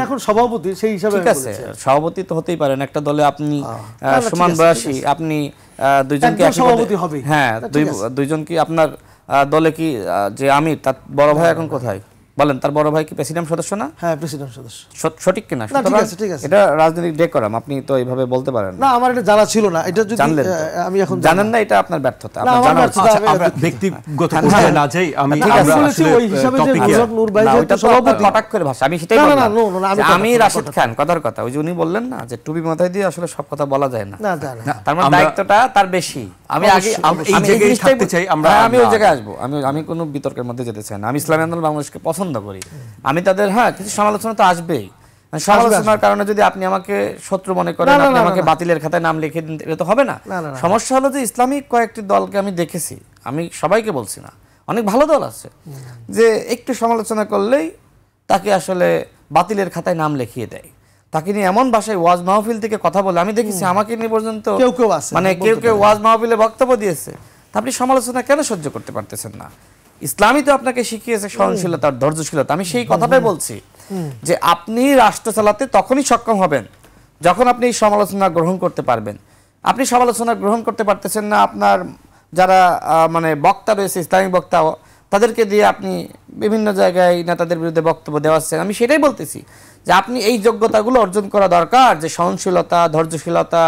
এখন সভাপতি সেই হিসাবে ঠিক আছে, সভাপতি তো হতেই পারেন একটা দলে, আপনি সমান বয়সী, আপনি দুইজনকে সভাপতি হবে। হ্যাঁ, দুইজন কি আপনার দলে কি যে আমির, তার বড় ভাই এখন কোথায় বলেন? তার বড় ভাই কি প্রেসিডেন্ট সদস্য না? হ্যাঁ, প্রেসিডেন্ট সদস্য, সঠিক কিনা? এটা রাজনৈতিক ডেকোরাম, আপনি তো এইভাবে বলতে পারেন না। আমার এটা জানা ছিল না, এটা যদি আমি এখন জানেন না, এটা আপনার ব্যর্থতা, আপনার জানা উচিত। আমরা ব্যক্তিগত পর্যায়ে না যাই, আমি ওই হিসাবে যে নূর ভাই যে সভাপতি কটাক্ষ করে ভাষা, আমি সেটাই বললাম। আমি রাশিদ খান কথার কথা, ওই যে উনি বললেন না যে টুপি মাথায় দিয়ে আসলে সব কথা বলা যায় না, তার মানে দায়িত্বটা তার বেশি। আমি আগে এই জায়গায় থাকতে চাই, আমি ওই জায়গায় আসবো, আমি কোনো বিতর্কের মধ্যে যেতে চাই না। আমি ইসলামী আন্দোলন বাংলাদেশকে পছন্দ করি, আমি তাদের কিছু সমালোচনা তো আসবেই, সমালোচনার কারণে যদি আপনি আমাকে শত্রু মনে করেন, আপনি আমাকে বাতিলের খাতায় নাম লিখে দিন, এটা তো হবে না। সমস্যা হলো যে ইসলামিক কয়েকটি দলকে আমি দেখেছি, আমি সবাইকে বলছি না, অনেক ভালো দল আছে যে একটু সমালোচনা করলেই তাকে আসলে বাতিলের খাতায় নাম লিখিয়ে দেয়, তাকে নিয়ে এমন ভাষায় ওয়াজ মাহফিল থেকে কথা বলে, আমি দেখেছি আমাকে নিয়ে পর্যন্ত মানে কেউ কেউ ওয়াজ মাহফিলে বক্তব্য দিয়েছে। আপনি সমালোচনা কেন সহ্য করতে পারতেছেন না? ইসলামই তো আপনাকে শিখিয়েছে সহনশীলতা আর ধৈর্যশীলতা। আমি সেই কথাটাই বলছি যে আপনি রাষ্ট্র চালাতে তখনই সক্ষম হবেন যখন আপনি এই সমালোচনা গ্রহণ করতে পারবেন। আপনি সমালোচনা গ্রহণ করতে পারতেছেন না, আপনার যারা মানে বক্তা রয়েছে ইসলামিক বক্তা, তাদেরকে দিয়ে আপনি বিভিন্ন জায়গায় নেতাদের বিরুদ্ধে বক্তব্য দেওয়াচ্ছেন। আমি সেটাই বলতেছি যে আপনি এই যোগ্যতাগুলো অর্জন করা দরকার, যে সহনশীলতা, ধৈর্যশীলতা,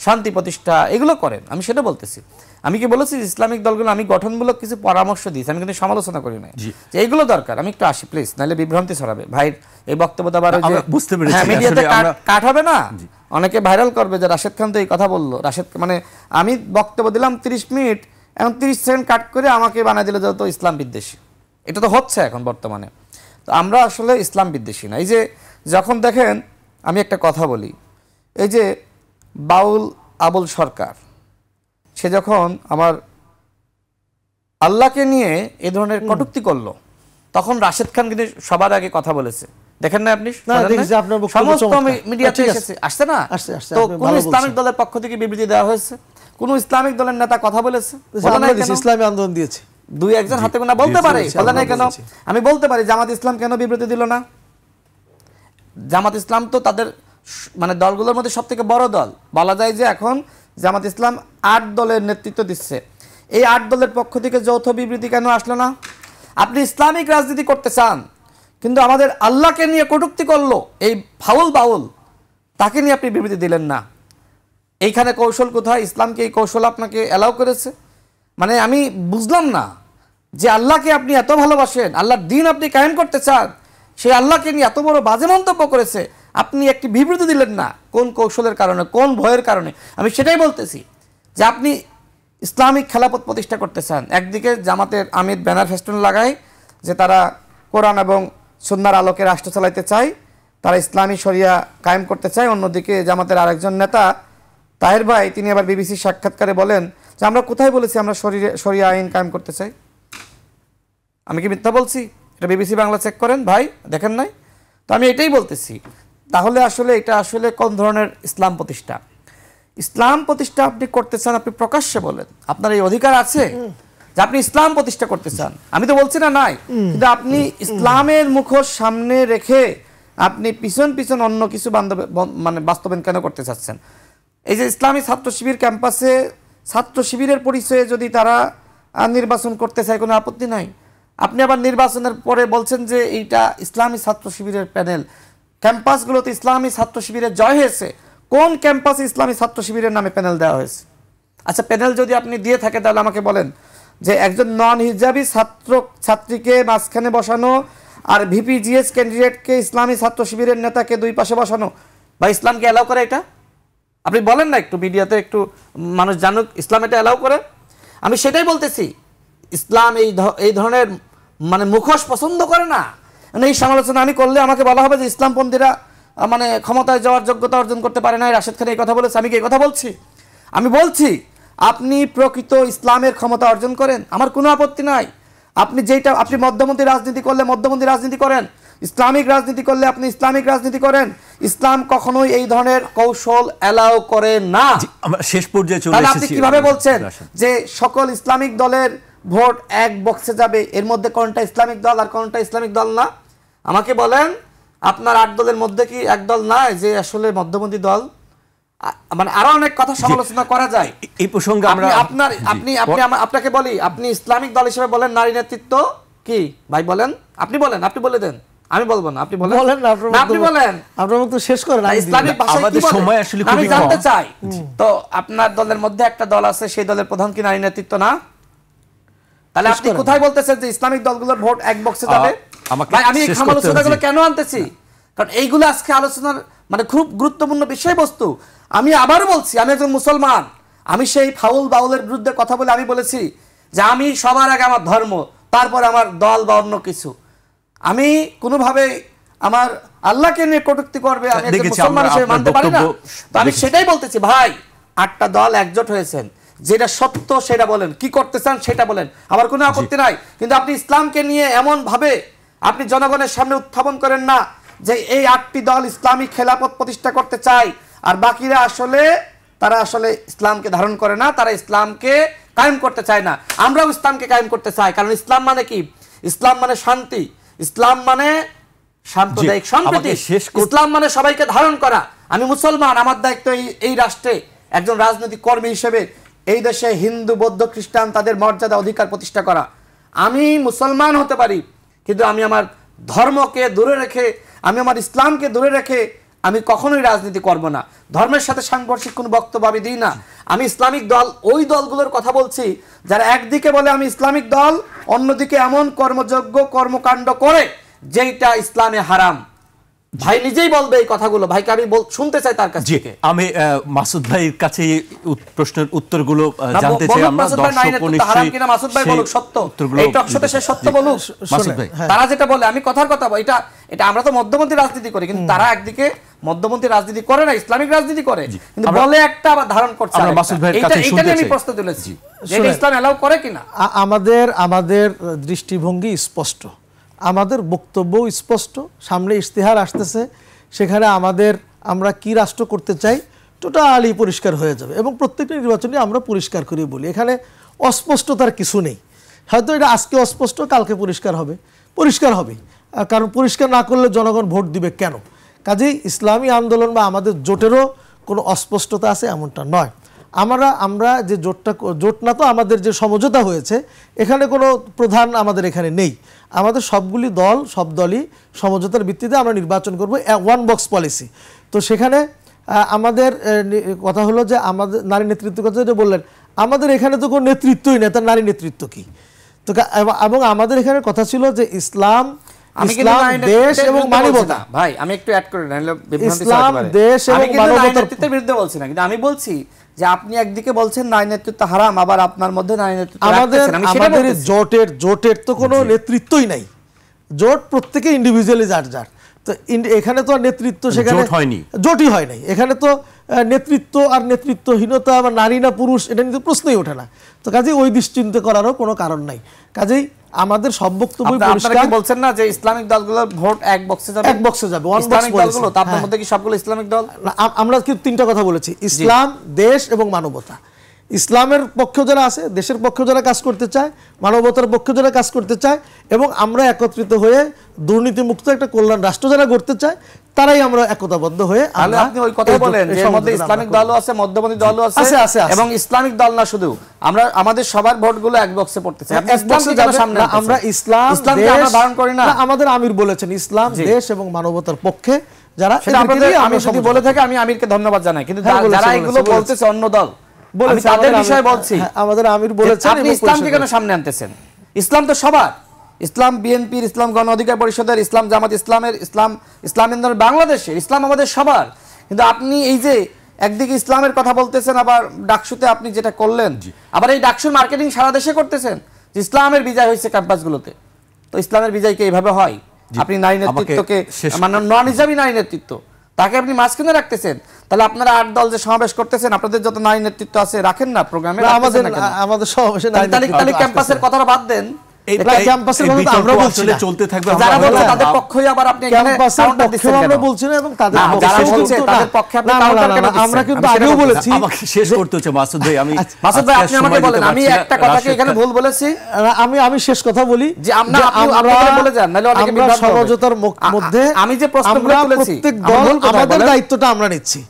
শান্তি প্রতিষ্ঠা এগুলো করেন। আমি সেটা বলতেছি। আমি কি বলেছি ইসলামিক দলগুলো আমি গঠনমূলক কিছু পরামর্শ দিয়েছি, আমি কিন্তু সমালোচনা করি না যে এইগুলো দরকার। আমি একটু আসি প্লিজ, নাহলে বিভ্রান্তি ছড়াবে। ভাই এই বক্তব্যটা আবার বুঝতে পেরেছি, হ্যাঁ মিডিয়াতে কাট হবে না, অনেকে ভাইরাল করবে যে রাশেদ খান তো এই কথা বললো। রাশেদ মানে আমি বক্তব্য দিলাম 30 মিনিট, এখন 30 সেকেন্ড কাট করে আমাকে বানাই দিলে যত ইসলাম বিদ্বেষী। এটা তো হচ্ছে এখন বর্তমানে। তো আমরা আসলে ইসলাম বিদ্বেষী না। এই যে যখন দেখেন, আমি একটা কথা বলি, এই যে বাউল আবুল সরকার সে যখন আমার আল্লাহকে নিয়ে এ ধরনের কটূক্তি করলো, তখন রাশেদ খান কিন্তু সবার আগে কথা বলেছে। দেখেন না আপনি, সমস্ত মিডিয়াতে এসেছে, আসছে না? তো কোন ইসলামিক দলের পক্ষ থেকে বিবৃতি দেওয়া হয়েছে? কোন ইসলামিক দলের নেতা কথা বলেছে? ইসলামী আন্দোলন দিয়েছে, দুই একজন হাতে গোনা বলতে পারে, বলে নাই কেন? আমি বলতে পারি জামাত ইসলাম কেন বিবৃতি দিল না? জামাত ইসলাম তো তাদের মানে দলগুলোর মধ্যে সব থেকে বড় দল বলা যায়। যে এখন জামাত ইসলাম 8 দলের নেতৃত্ব দিচ্ছে, এই 8 দলের পক্ষ থেকে যৌথ বিবৃতি কেন আসলো না? আপনি ইসলামিক রাজনীতি করতে চান, কিন্তু আমাদের আল্লাহকে নিয়ে কটূক্তি করলো এই ফাউল বাউল, তাকে নিয়ে আপনি বিবৃতি দিলেন না। এইখানে কৌশল কোথায়? ইসলামকে এই কৌশল আপনাকে অ্যালাউ করেছে? মানে আমি বুঝলাম না যে আল্লাহকে আপনি এত ভালোবাসেন, আল্লাহর দ্বীন আপনি কায়েম করতে চান, সেই আল্লাহকে নিয়ে এত বড় বাজে মন্তব্য করেছে, আপনি একটি বিবৃতি দিলেন না। কোন কৌশলের কারণে, কোন ভয়ের কারণে? আমি সেটাই বলতেছি যে আপনি ইসলামিক খেলাফত প্রতিষ্ঠা করতে চান। একদিকে জামাতের আমির ব্যানার ফেস্টুন লাগায় যে তারা কোরআন এবং সুন্নাহর আলোকে রাষ্ট্র চালাইতে চায়, তারা ইসলামী শরিয়া কায়েম করতে চায়। অন্যদিকে জামাতের আরেকজন নেতা তাহের ভাই, তিনি আবার বিবিসির সাক্ষাৎকারে বলেন যে আমরা কোথায় বলেছি আমরা শরিয়া আইন কায়েম করতে চাই? আমি কি মিথ্যা বলছি? এটা বিবিসি বাংলা চেক করেন ভাই, দেখেন নাই? তো আমি এটাই বলতেছি। তাহলে আসলে এটা আসলে কোন ধরনের ইসলাম প্রতিষ্ঠা? ইসলাম প্রতিষ্ঠা আপনি করতে চান, আপনি প্রকাশ্যে বলেন, আপনার এই অধিকার আছে যে আপনি ইসলাম প্রতিষ্ঠা করতে চান। আমি তো বলছি না নাই, কিন্তু আপনি ইসলামের মুখোশ সামনে রেখে আপনি পিছন পিছন অন্য কিছু মানে বাস্তবায়ন কেন করতে চাচ্ছেন? এই যে ইসলামী ছাত্র শিবির ক্যাম্পাসে ছাত্র শিবিরের পরিচয়ে যদি তারা নির্বাচন করতে চায়, কোনো আপত্তি নাই। আপনি আবার নির্বাচনের পরে বলছেন যে এইটা ইসলামী ছাত্র শিবিরের প্যানেল। ক্যাম্পাসগুলোতে ইসলামী ছাত্র শিবিরের জয় হয়েছে, কোন ক্যাম্পাসে ইসলামী ছাত্র শিবিরের নামে প্যানেল দেওয়া হয়েছে? আচ্ছা, প্যানেল যদি আপনি দিয়ে থাকে তাহলে আমাকে বলেন যে একজন নন হিজাবি ছাত্রীকে মাঝখানে বসানো আর ভিপিজিএস ক্যান্ডিডেটকে ইসলামী ছাত্র শিবিরের নেতাকে দুই পাশে বসানো, বা ইসলামকে অ্যালাউ করে এটা? আপনি বলেন না, একটু মিডিয়াতে একটু মানুষ জানুক ইসলাম এটা অ্যালাউ করে। আমি সেটাই বলতেছি, ইসলাম এই ধরনের মানে মুখোশ পছন্দ করে না। মানে এই সমালোচনা আমি করলে আমাকে বলা হবে যে ইসলামপন্থীরা মানে ক্ষমতায় যাওয়ার যোগ্যতা অর্জন করতে পারে না। রাশেদ খান এই কথা বলেছে, আমি কি এই কথা বলছি? আমি বলছি আপনি প্রকৃত ইসলামের ক্ষমতা অর্জন করেন, আমার কোনো আপত্তি নাই। আপনি যেটা আপনি মধ্যমন্ত্রী রাজনীতি করলে মধ্যমন্ত্রী রাজনীতি করেন, ইসলামিক রাজনীতি করলে আপনি ইসলামিক রাজনীতি করেন। ইসলাম কখনোই এই ধরনের কৌশল অ্যালাউ করে না। শেষ পর্যায়ে চলে এসেছি। আপনি কিভাবে বলছেন যে সকল ইসলামিক দলের ভোট এক বক্সে যাবে? এর মধ্যে কোনটা ইসলামিক দল আর কোনটা ইসলামিক দল না? আমাকে বলেন, আপনার 8 দলের মধ্যে কি এক দল নাই যে আসলে মধ্যপন্থী দল? মানে আরো অনেক কথা সমালোচনা করা যায় এই প্রসঙ্গে। আমরা আপনাকে বলি, আপনি ইসলামিক দল হিসেবে বলেন নারী নেতৃত্ব কি? ভাই বলেন, আপনি বলেন, আপনি বলে দেন, আমি বলবো না, আপনি বলেন। আপনি বলেন, আপনার মুখ তো শেষ করেন। ইসলামিক ভাষায় কি বলে আমি জানতে চাই। তো আপনার দলের মধ্যে একটা দল আছে, সেই দলের প্রধান কি নারী নেতৃত্ব না? তাহলে আপনি কোথায় বলতেছেন যে ইসলামিক দলগুলোর ভোট এক বক্সে যাবে? ভাই আমি এই সমালোচনাগুলো কেন আনতেছি? কারণ এইগুলো আজকে আলোচনার মানে খুব গুরুত্বপূর্ণ বিষয়বস্তু। আমি আবারও বলছি, আমি একজন মুসলমান, আমি সেই ফাউল বাউলের বিরুদ্ধে কথা বলে আমি বলেছি যে আমি সবার আগে আমার ধর্ম, তারপরে আমার দল বা অন্য কিছু। আমি কোনোভাবে আমার আল্লাহকে নিয়ে কটূক্তি করবে আমি একজন মুসলমান হিসেবে মানতে পারি না। তো আমি সেটাই বলতেছি ভাই, 8টা দল একজোট হয়েছেন, যেটা সত্য সেটা বলেন, কি করতে চান সেটা বলেন, আমার কোনো আপত্তি নাই। কিন্তু আপনি ইসলামকে নিয়ে এমন ভাবে আপনি জনগণের সামনে উত্থাপন করেন না যে এই 8টি দল ইসলামী খেলাফত প্রতিষ্ঠা করতে চায় আর বাকিরা তারা আসলে ইসলামকে ধারণ করে না, তারা ইসলামকে কায়েম করতে চায় না। আমরাও ইসলামকে কায়েম করতে চাই, কারণ ইসলাম মানে কি? ইসলাম মানে শান্তি, ইসলাম মানে সাম্প্রদায়িক সম্প্রীতি, ইসলাম মানে সবাইকে ধারণ করা। আমি মুসলমান, আমার দায়িত্ব এই রাষ্ট্রে একজন রাজনৈতিক কর্মী হিসেবে এই দেশে হিন্দু, বৌদ্ধ, খ্রিস্টান তাদের মর্যাদা অধিকার প্রতিষ্ঠা করা। আমি মুসলমান হতে পারি, কিন্তু আমি আমার ধর্মকে দূরে রেখে, আমি আমার ইসলামকে দূরে রেখে আমি কখনোই রাজনীতি করব না। ধর্মের সাথে সাংঘর্ষিক কোনো বক্তব্য আমি দিই না। আমি ইসলামিক দল, ওই দলগুলোর কথা বলছি যারা একদিকে বলে আমি ইসলামিক দল, অন্যদিকে এমন কর্মযোগ্য কর্মকাণ্ড করে যেটা ইসলামে হারাম। ভাই নিজেই বলবে এই কথাগুলো, ভাইকে আমি শুনতে চাই তার কাছে। আমি মাসুদ ভাইয়ের কাছে প্রশ্নের উত্তরগুলো জানতে চাই। আমরা হারাম কিনা মাসুদ ভাই বলুক, সত্য এই টকশোতে সে সত্য বলুক। মাসুদ ভাই তারা যেটা বলে আমি কথার কথা বলি, এটা আমরা তো মধ্যপন্থী রাজনীতি করি, কিন্তু তারা একদিকে মধ্যপন্থী রাজনীতি করে না, ইসলামিক রাজনীতি করে, কিন্তু বলে একটা আবার ধারণ করছে। মাসুদ ভাইয়ের কাছে শুনতে চাই, আমি প্রশ্ন তুলেছি যে ইসলাম এলাও করে কিনা। আমাদের দৃষ্টিভঙ্গি স্পষ্ট, আমাদের বক্তব্য স্পষ্ট। সামনে ইশতেহার আসতেছে, সেখানে আমরা কি রাষ্ট্র করতে চাই টোটালি পরিষ্কার হয়ে যাবে, এবং প্রত্যেকটা নির্বাচনে আমরা পরিষ্কার করে বলি। এখানে অস্পষ্টতার কিছু নেই। হয়তো এটা আজকে অস্পষ্ট, কালকে পরিষ্কার হবে, কারণ পরিষ্কার না করলে জনগণ ভোট দিবে কেন? কাজেই ইসলামী আন্দোলন বা আমাদের জোটেরও কোনো অস্পষ্টতা আছে এমনটা নয়। আমরা যে জোট না তো আমাদের যে সমঝোতা হয়েছে, এখানে কোনো প্রধান আমাদের এখানে নেই। আমাদের সব দলই সমঝোতার ভিত্তিতে আমরা নির্বাচন করব, ওয়ান বক্স পলিসি। তো সেখানে আমাদের কথা হলো যে আমাদের নারী নেতৃত্বের কথা যেটা বললেন, আমাদের এখানে তো কোনো নেতৃত্বই নেই, তার নারী নেতৃত্ব কি? তো এবং আমাদের এখানে কথা ছিল যে ইসলাম দেশ এবং মানবতা। ভাই আমি একটু অ্যাড করে ইসলাম দেশ এবং মানবতার বিরুদ্ধে বলছি না, কিন্তু আমি বলছি যে আপনি একদিকে বলছেন নারী নেতৃত্ব হারাম, আবার আপনার মধ্যে নারী নেতৃত্ব। আমাদের জোটের তো কোনো নেতৃত্বই নাই, জোট প্রত্যেকে ইন্ডিভিজুয়ালি যার। তো এখানে তো নেতৃত্ব সেখানে জোটই হয় নাই। এখানে তো নেতৃত্ব আর নেতৃত্বহীনতা বা নারী না পুরুষ এটা নিয়ে প্রশ্নই ওঠে না। তো কাজেই ওই দৃষ্টিতে করারও কোনো কারণ নাই। কাজেই আমাদের সব বক্তব্য পরিষ্কার। বলছেন না যে ইসলামিক দলগুলোর ভোট এক বক্সে যাবে, ইসলামিক দলগুলো, আপনার মধ্যে কি সবগুলো ইসলামিক দল? আমরা কি তিনটা কথা বলেছি, ইসলাম, দেশ এবং মানবতা। ইসলামের পক্ষে যারা আছে, দেশের পক্ষে যারা কাজ করতে চায়, মানবতার পক্ষে যারা কাজ করতে চায়, এবং আমরা একত্রিত হয়ে দুর্নীতিমুক্ত একটা কল্যাণ রাষ্ট্র যারা করতে চায়, তারাই আমরা একতাবদ্ধ হয়ে। আপনি ওই কথাই বলেন যে এর মধ্যে ইসলামিক দলও আছে, মধ্যপন্থী দলও আছে, এবং ইসলামিক দল না শুধু, আমাদের সবার ভোটগুলো এক বক্সে পড়তেছে। আমরা ইসলামকে আমরা ধারণ করি না। আমাদের আমির বলেছেন ইসলাম, দেশ এবং মানবতার পক্ষে যারা। আমি যদি বলে থাকি আমি আমিরকে ধন্যবাদ জানাই, কিন্তু যারা এগুলো বলতেছে অন্য দল, তাদের বিষয়ে বলছি। আমাদের আমির বলেছেন আপনি ইসলামকে কেন সামনে আনতেছেন? ইসলাম তো সবার, ইসলাম বিএনপির, ইসলাম গণ অধিকার পরিষদের, ইসলাম জামাত ইসলামের, ইসলাম বাংলাদেশের, ইসলাম আমাদের সবার। কিন্তু আপনি এই যে একদিকে ইসলামের কথা বলতেছেন, আবার ডাকসুতে আপনি যেটা করলেন, আবার এই ডাকসুর মার্কেটিং সারা দেশে করতেছেন যে ইসলামের বিজয় হয়েছে ক্যাম্পাসগুলোতে। তো ইসলামের বিজয় কি এইভাবে হয়? আপনি নারী নেতৃত্বকে মানে নন হিসাবই নারী নেতৃত্ব, তাকে আপনি মাঝখানে রাখতেছেন। তাহলে আপনারা 8 দল যে সমাবেশ করতেছেন, আপনাদের যত নারী নেতৃত্ব আছে রাখেন না প্রোগ্রামে। আমাদের সমাবেশে তাহলে ক্যাম্পাসের কথাটা বাদ দেন, ক্যাম্পাসের কথা আমরা বলছি না, চলতে থাকবে। যারা বলছে তাদের পক্ষই আবার আপনি ক্যাম্পাসের পক্ষে আমরা বলছি না, এবং যারা বলছে তাদের পক্ষে আপনি কাউন্টার কেন দিচ্ছেন? আমরা কিন্তু আগেও বলেছি। আমাকে শেষ করতে হচ্ছে মাসুদ ভাই। মাসুদ ভাই আপনি আমাকে বলেন আমি একটা কথাকে এখানে ভুল বলেছি। আমি শেষ কথা বলি যে আমরা বলে যান, নালে অনেকে বিভ্রান্ত হবে। সমঝোতার মধ্যে আমি যে প্রশ্নগুলো তুলেছি, প্রত্যেক দল আমাদের দায়িত্বটা আমরা নিচ্ছি,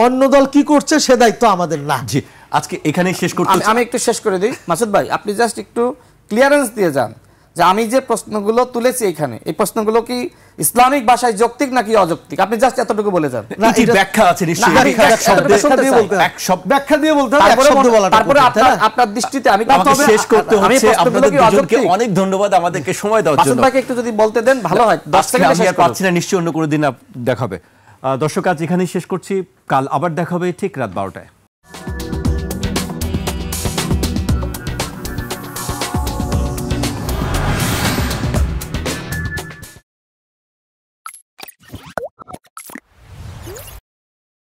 অন্য দল কি করছে সে দায়িত্ব আমাদের না। জি, আজকে এখানেই শেষ করতে। আমি একটু শেষ করে দিই মাসুদ ভাই, আপনি জাস্ট একটু ক্লিয়ারেন্স দিয়ে যান যে আমি যে প্রশ্নগুলো তুলেছি এখানে, এই প্রশ্নগুলো কি ইসলামিক ভাষায় যৌক্তিক নাকি অযৌক্তিক? আপনি জাস্ট এতটুকু বলে যান। ব্যাখ্যা আছে নিশ্চয়ই, ব্যাখ্যা দিয়ে বলতে হবে। তারপরে আপনার দৃষ্টিতে আমি শেষ করতে হচ্ছে। আপনাদের দুজনকে অনেক ধন্যবাদ আমাদেরকে সময় দেওয়ার জন্য। মাসুদ ভাইকে একটু যদি বলতে দেন ভালো হয়। 10 সেকেন্ডে শেষ পাচ্ছি না, নিশ্চয়ই অন্য কোনো দিন দেখাবে। দর্শক আজ এখানেই শেষ করছি, কাল আবার দেখাবে ঠিক রাত 12টায়।